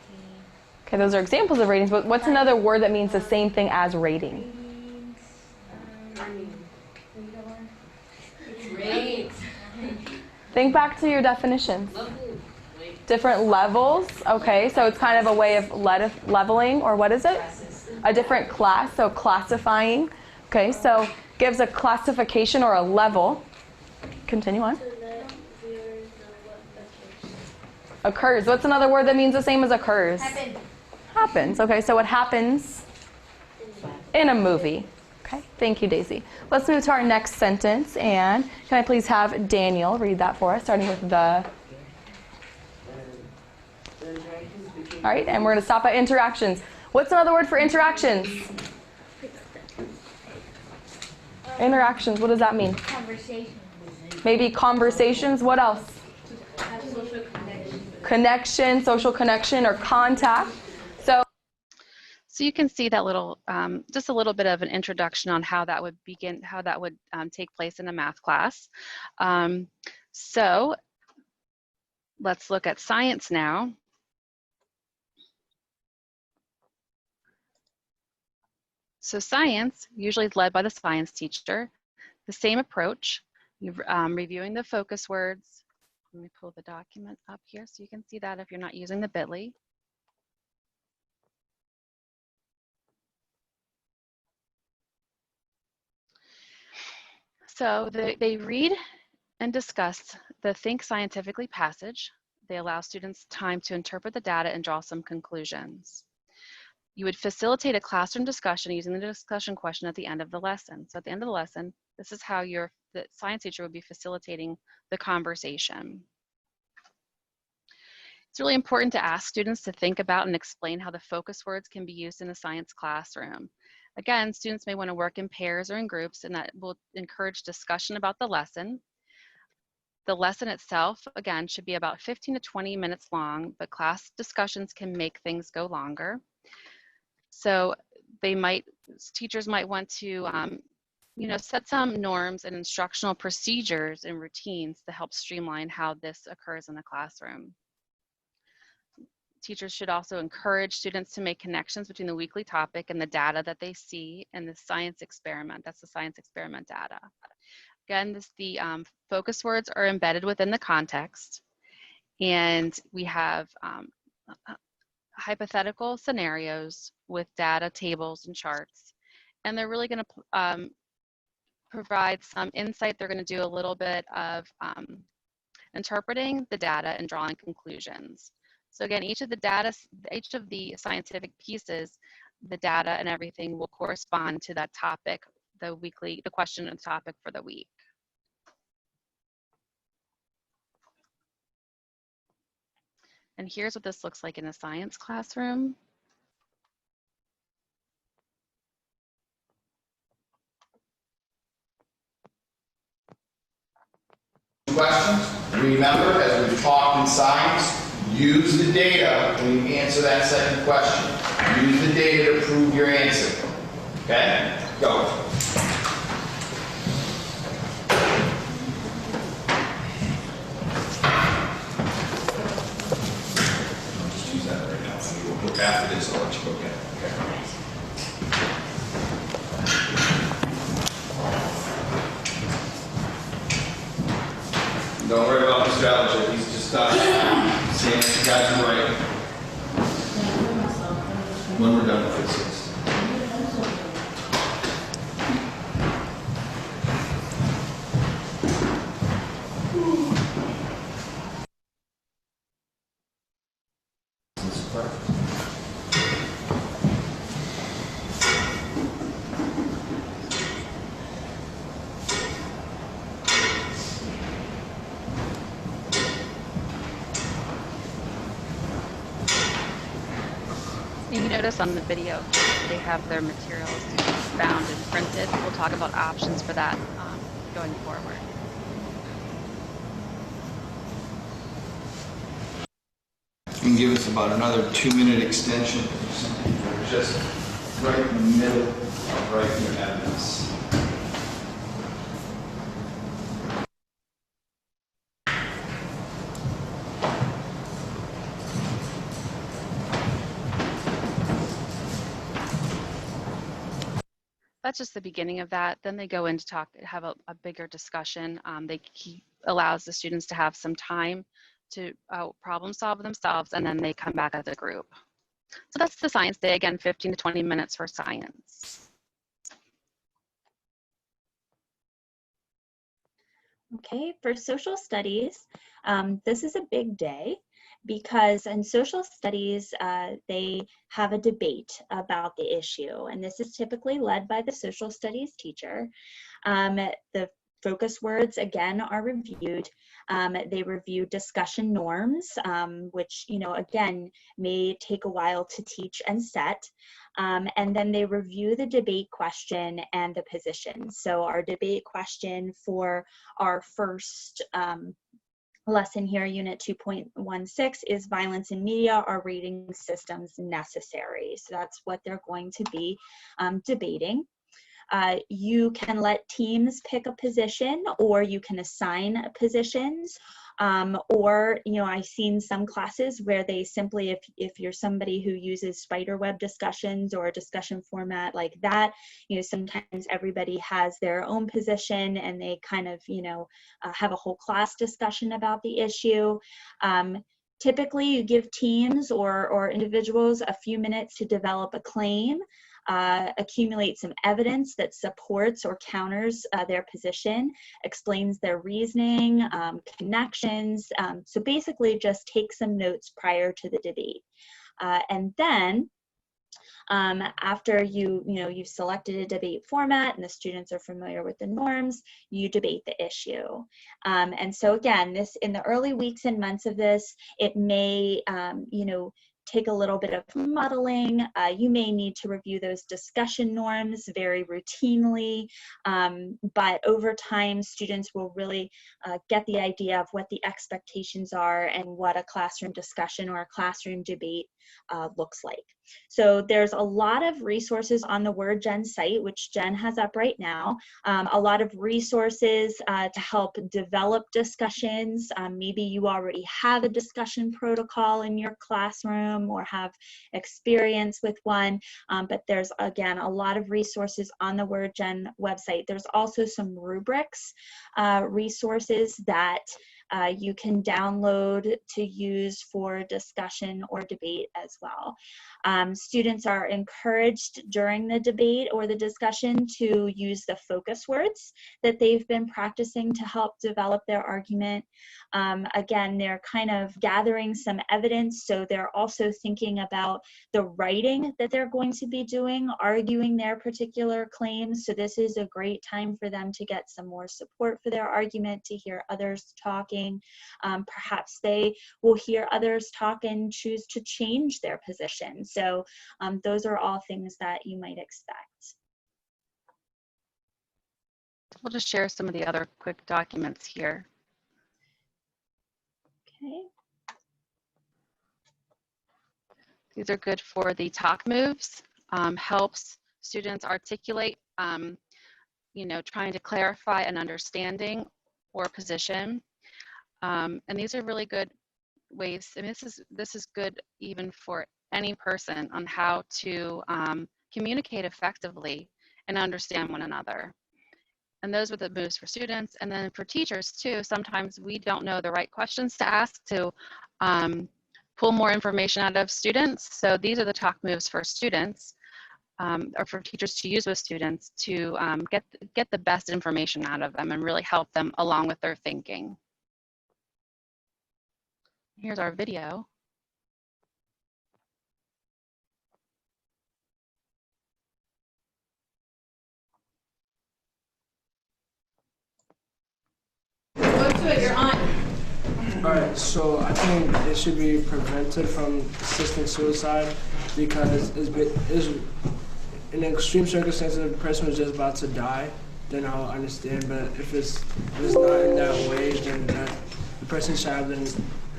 Okay, those are examples of ratings, but what's another word that means the same thing as rating? Ratings. Think back to your definitions. Different levels. Okay, so it's kind of a way of leveling, or what is it? A different class, so classifying. Okay, so gives a classification or a level. Continue on. To let viewers know what Occurs. What's another word that means the same as occurs? Happen. Happens. Okay, so what happens in a movie? Okay, thank you, Daisy. Let's move to our next sentence, and can I please have Daniel read that for us, starting with the... All right, and we're going to stop at interactions. What's another word for interactions? Interactions, what does that mean? Conversation. Maybe conversations. What else? Have social connection. Connection, social connection, or contact. So you can see that little, just a little bit of an introduction on how that would begin, how that would take place in a math class. So let's look at science now. So science usually is led by the science teacher. The same approach, you're reviewing the focus words. Let me pull the document up here so you can see that if you're not using the bit.ly. So they read and discuss the Think Scientifically passage. They allow students time to interpret the data and draw some conclusions. You would facilitate a classroom discussion using the discussion question at the end of the lesson. So at the end of the lesson, this is how the science teacher would be facilitating the conversation. It's really important to ask students to think about and explain how the focus words can be used in a science classroom. Again, students may want to work in pairs or in groups, and that will encourage discussion about the lesson. The lesson itself, again, should be about 15 to 20 minutes long, but class discussions can make things go longer. So teachers might want to, set some norms and instructional procedures and routines to help streamline how this occurs in the classroom. Teachers should also encourage students to make connections between the weekly topic and the data that they see in the science experiment. That's the science experiment data. Again, the focus words are embedded within the context, and we have hypothetical scenarios with data tables and charts, and they're really going to provide some insight. They're going to do a little bit of interpreting the data and drawing conclusions. So again, each of the scientific pieces, the data and everything will correspond to that topic, the question and topic for the week. And here's what this looks like in a science classroom. Questions? Remember, as we've talked in science, use the data when you answer that second question. Use the data to prove your answer. Okay? Go. Just use that right now. We'll look after this. I'll let you go get it. Okay? Don't worry about Mr. Adolescent. He's just saying you guys are right. When we're done with this. You notice on the video, they have their materials bound and printed. We'll talk about options for that going forward. And give us about another 2-minute extension. We're just right in the middle of writing your evidence. that's just the beginning of that. Then they go in to have a bigger discussion. He allows the students to have some time to problem solve themselves, and then they come back as a group. So that's the science day. Again, 15 to 20 minutes for science. Okay, for social studies, this is a big day because in social studies, they have a debate about the issue, and this is typically led by the social studies teacher. The focus words, again, are reviewed. They review discussion norms, which, again, may take a while to teach and set. And then they review the debate question and the position. So our debate question for our first lesson here, Unit 2.16, is violence in media, are rating systems necessary? So that's what they're going to be debating. You can let teams pick a position, or you can assign positions, or, I've seen some classes where they simply, if you're somebody who uses spiderweb discussions or a discussion format like that, sometimes everybody has their own position and they kind of, have a whole class discussion about the issue. Typically, you give teams or individuals a few minutes to develop a claim, accumulate some evidence that supports or counters their position, explains their reasoning, connections. So basically just take some notes prior to the debate. And then after you've selected a debate format and the students are familiar with the norms, you debate the issue. And so again, in the early weeks and months of this, it may, take a little bit of modeling. You may need to review those discussion norms very routinely, but over time, students will really get the idea of what the expectations are and what a classroom discussion or a classroom debate looks like. So there's a lot of resources on the WordGen site, which Jen has up right now, a lot of resources to help develop discussions. Maybe you already have a discussion protocol in your classroom or have experience with one, but there's, again, a lot of resources on the WordGen website. There's also some rubrics resources that you can download to use for discussion or debate as well. Students are encouraged during the debate or the discussion to use the focus words that they've been practicing to help develop their argument. Again, they're kind of gathering some evidence, so they're also thinking about the writing that they're going to be doing, arguing their particular claims. So this is a great time for them to get some more support for their argument, to hear others talking. Perhaps they will hear others talk and choose to change their position. So those are all things that you might expect. We'll just share some of the other quick documents here. Okay. These are good for the talk moves, helps students articulate, trying to clarify an understanding or position. And these are really good ways. I mean, this is good even for any person on how to communicate effectively and understand one another. And those are the moves for students. And then for teachers too, sometimes we don't know the right questions to ask to pull more information out of students. So these are the talk moves for students, or for teachers to use with students to get the best information out of them and really help them along with their thinking. Here's our video. Go to it, you're on. Alright, so I think it should be prevented from assisting suicide because it's in extreme circumstances, if a person was just about to die, then I'll understand. But if it's not in that way, then the person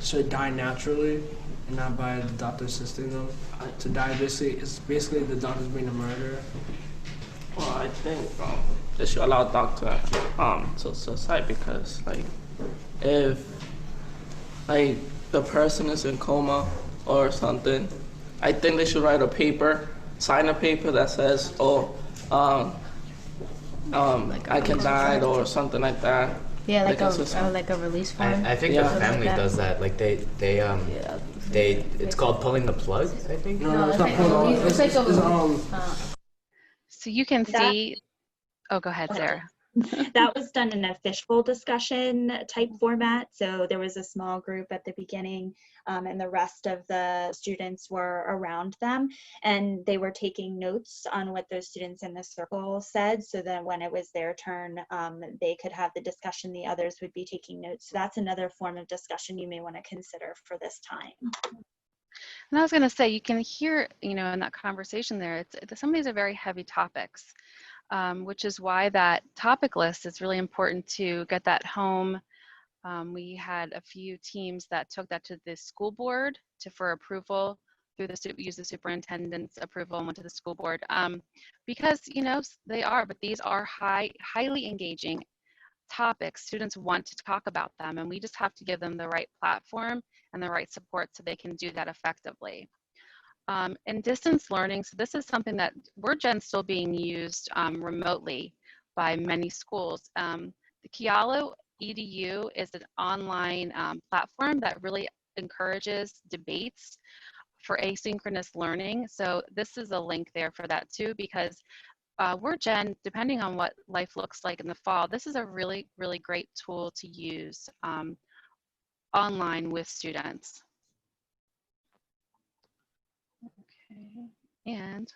should die naturally and not by the doctor assisting them. To die, it's basically the doctor's being a murderer. Well, I think they should allow doctor to suicide because, like, if the person is in coma or something, I think they should write a paper, sign a paper that says, I can die or something like that. Yeah, like Because a release form. I think Yeah. the family Like that. does that. Like they it's called pulling the plug, I think. No, it's it's not like pulling a off. release- it's like So you can That- see, oh, go ahead, Sarah. That was done in a fishbowl discussion type format. So there was a small group at the beginning, and the rest of the students were around them, and they were taking notes on what those students in the circle said, so that when it was their turn, they could have the discussion, the others would be taking notes. So that's another form of discussion you may want to consider for this time. And I was going to say, you can hear, in that conversation there, some of these are very heavy topics, which is why that topic list is really important to get that home. We had a few teams that took that to the school board for approval through use the superintendent's approval and went to the school board, because but these are highly engaging topics. Students want to talk about them, and we just have to give them the right platform and the right support so they can do that effectively. And distance learning, so this is something that WordGen is still being used remotely by many schools. The Kialo EDU is an online platform that really encourages debates for asynchronous learning. So this is a link there for that too, because WordGen, depending on what life looks like in the fall, this is a really, really great tool to use online with students. Okay, and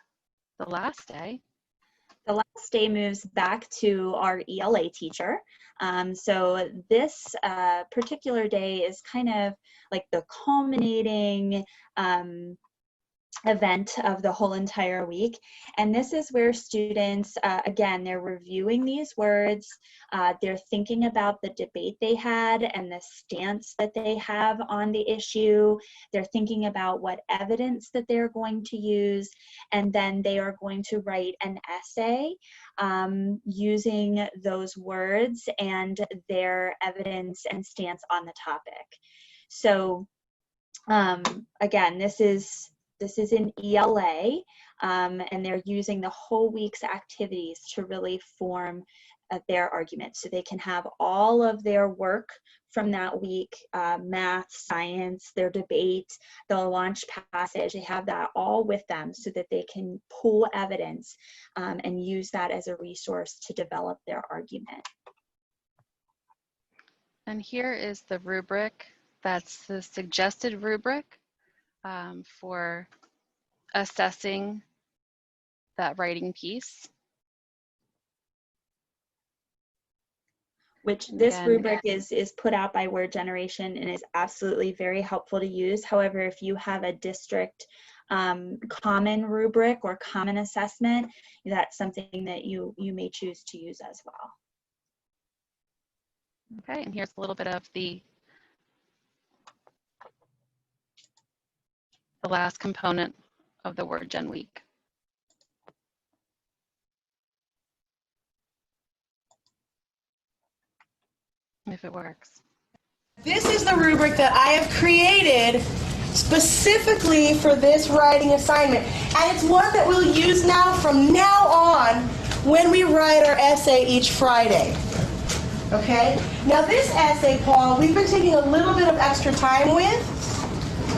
the last day. The last day moves back to our ELA teacher. So this particular day is kind of like the culminating event of the whole entire week. And this is where students, again, they're reviewing these words, they're thinking about the debate they had and the stance that they have on the issue, they're thinking about what evidence that they're going to use, and then they are going to write an essay using those words and their evidence and stance on the topic. So again, this is in ELA, and they're using the whole week's activities to really form their argument. So they can have all of their work from that week, math, science, their debate, they'll launch passage, they have that all with them so that they can pull evidence and use that as a resource to develop their argument. And here is the rubric. That's the suggested rubric for assessing that writing piece. Which this Again, rubric is put out by Word Generation and is absolutely very helpful to use. However, if you have a district common rubric or common assessment, that's something that you may choose to use as well. Okay, and here's a little bit of the last component of the WordGen week. If it works. This is the rubric that I have created specifically for this writing assignment. And it's one that we'll use now from now on when we write our essay each Friday. Okay? Now this essay, Paul, we've been taking a little bit of extra time with,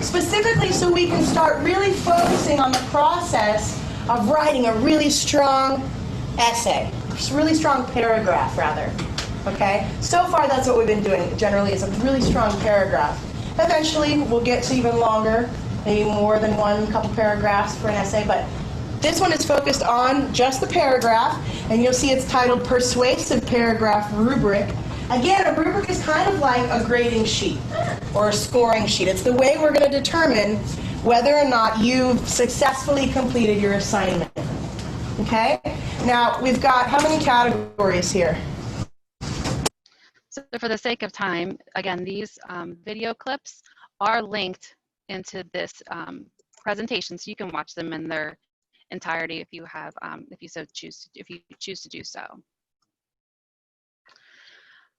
specifically so we can start really focusing on the process of writing a really strong essay, a really strong paragraph, rather. Okay? So far, that's what we've been doing, generally, is a really strong paragraph. Eventually, we'll get to even longer, maybe more than couple paragraphs for an essay, but this one is focused on just the paragraph, and you'll see it's titled Persuasive Paragraph Rubric. Again, a rubric is kind of like a grading sheet or a scoring sheet. It's the way we're going to determine whether or not you've successfully completed your assignment. Okay? Now, we've got how many categories here? So for the sake of time, again, these video clips are linked into this presentation, so you can watch them in their entirety if you have, if you choose to do so.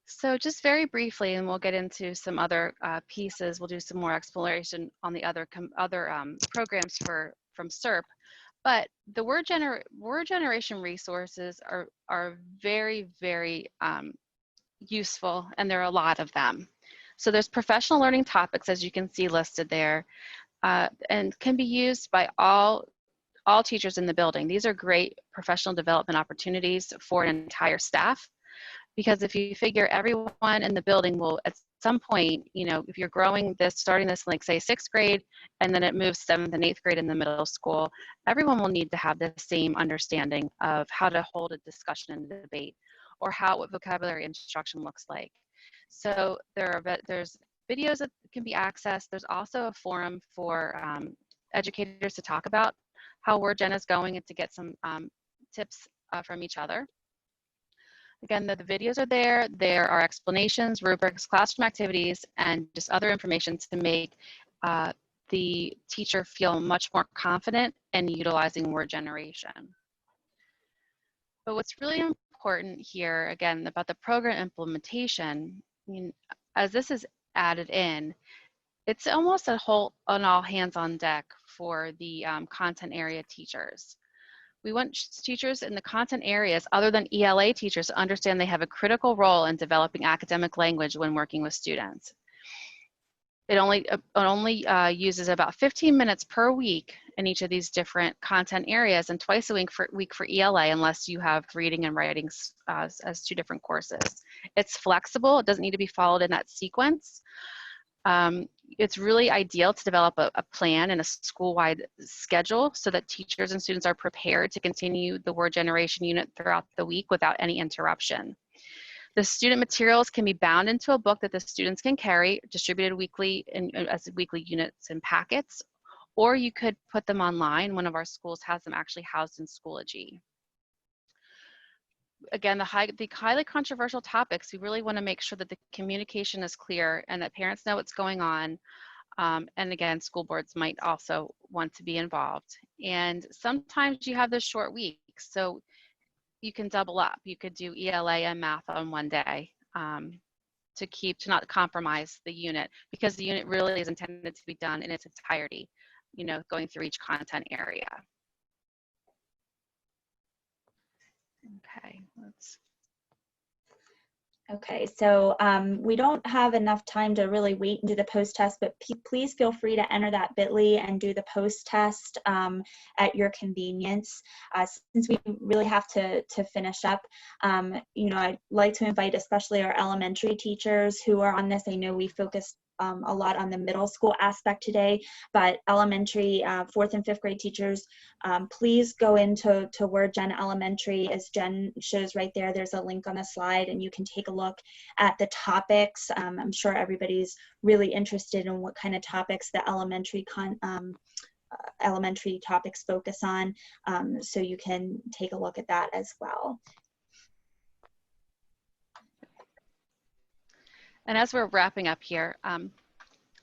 So just very briefly, and we'll get into some other pieces. We'll do some more exploration on the other programs from SERP. But the word generation resources are very, very useful, and there are a lot of them. So there's professional learning topics, as you can see listed there, and can be used by all teachers in the building. These are great professional development opportunities for an entire staff, because if you figure everyone in the building will at some point, you know, if you're growing this, starting this like say 6th grade, and then it moves 7th and 8th grade in the middle school, everyone will need to have the same understanding of how to hold a discussion and debate, or what vocabulary instruction looks like. So there's videos that can be accessed. There's also a forum for educators to talk about how WordGen is going and to get some tips from each other. Again, the videos are there. There are explanations, rubrics, classroom activities, and just other information to make the teacher feel much more confident in utilizing word generation. But what's really important here, again, about the program implementation, I mean, as this is added in, it's almost an all hands on deck for the content area teachers. We want teachers in the content areas other than ELA teachers to understand they have a critical role in developing academic language when working with students. It only uses about 15 minutes per week in each of these different content areas, and twice a week for ELA, unless you have reading and writing as 2 different courses. It's flexible. It doesn't need to be followed in that sequence. It's really ideal to develop a plan and a school-wide schedule so that teachers and students are prepared to continue the word generation unit throughout the week without any interruption. The student materials can be bound into a book that the students can carry, distributed weekly as weekly units and packets, or you could put them online. One of our schools has them actually housed in Schoology. Again, the highly controversial topics, we really want to make sure that the communication is clear and that parents know what's going on. And again, school boards might also want to be involved. And sometimes you have those short weeks, so you can double up. You could do ELA and math on one day to not compromise the unit, because the unit really is intended to be done in its entirety, you know, going through each content area. Okay, Okay, so we don't have enough time to really wait and do the post test, but please feel free to enter that bit.ly and do the post test at your convenience. Since we really have to finish up, you know, I'd like to invite especially our elementary teachers who are on this. I know we focused a lot on the middle school aspect today, but elementary 4th and 5th grade teachers, please go into WordGen Elementary. As Jen shows right there, there's a link on the slide and you can take a look at the topics. I'm sure everybody's really interested in what kind of topics the elementary topics focus on, so you can take a look at that as well. And as we're wrapping up here,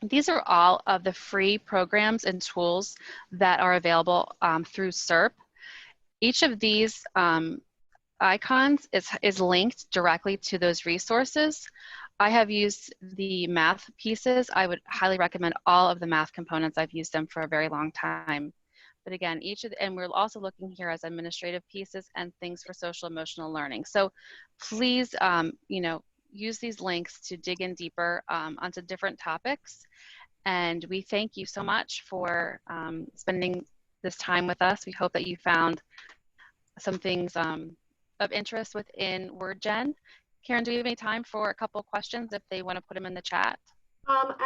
these are all of the free programs and tools that are available through SERP. Each of these icons is linked directly to those resources. I have used the math pieces. I would highly recommend all of the math components. I've used them for a very long time. But again, and we're also looking here as administrative pieces and things for social emotional learning. So please, you know, use these links to dig in deeper onto different topics. And we thank you so much for spending this time with us. We hope that you found some things of interest within WordGen. Karen, do we have any time for a couple of questions if they want to put them in the chat?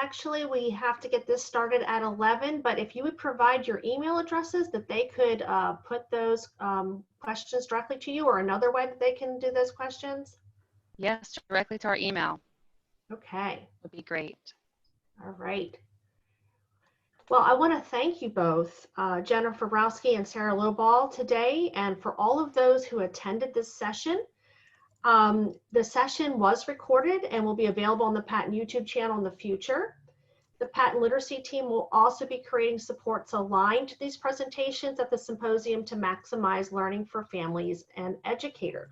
Actually, we have to get this started at 11, but if you would provide your email addresses that they could put those questions directly to you, or another way that they can do those questions? Yes, directly to our email. Okay. Would be great. All right. Well, I want to thank you both, Jennifer Brosky and Sarah Lowball, today, and for all of those who attended this session. The session was recorded and will be available on the Patent YouTube channel in the future. The Patent Literacy team will also be creating supports aligned to these presentations at the symposium to maximize learning for families and educators.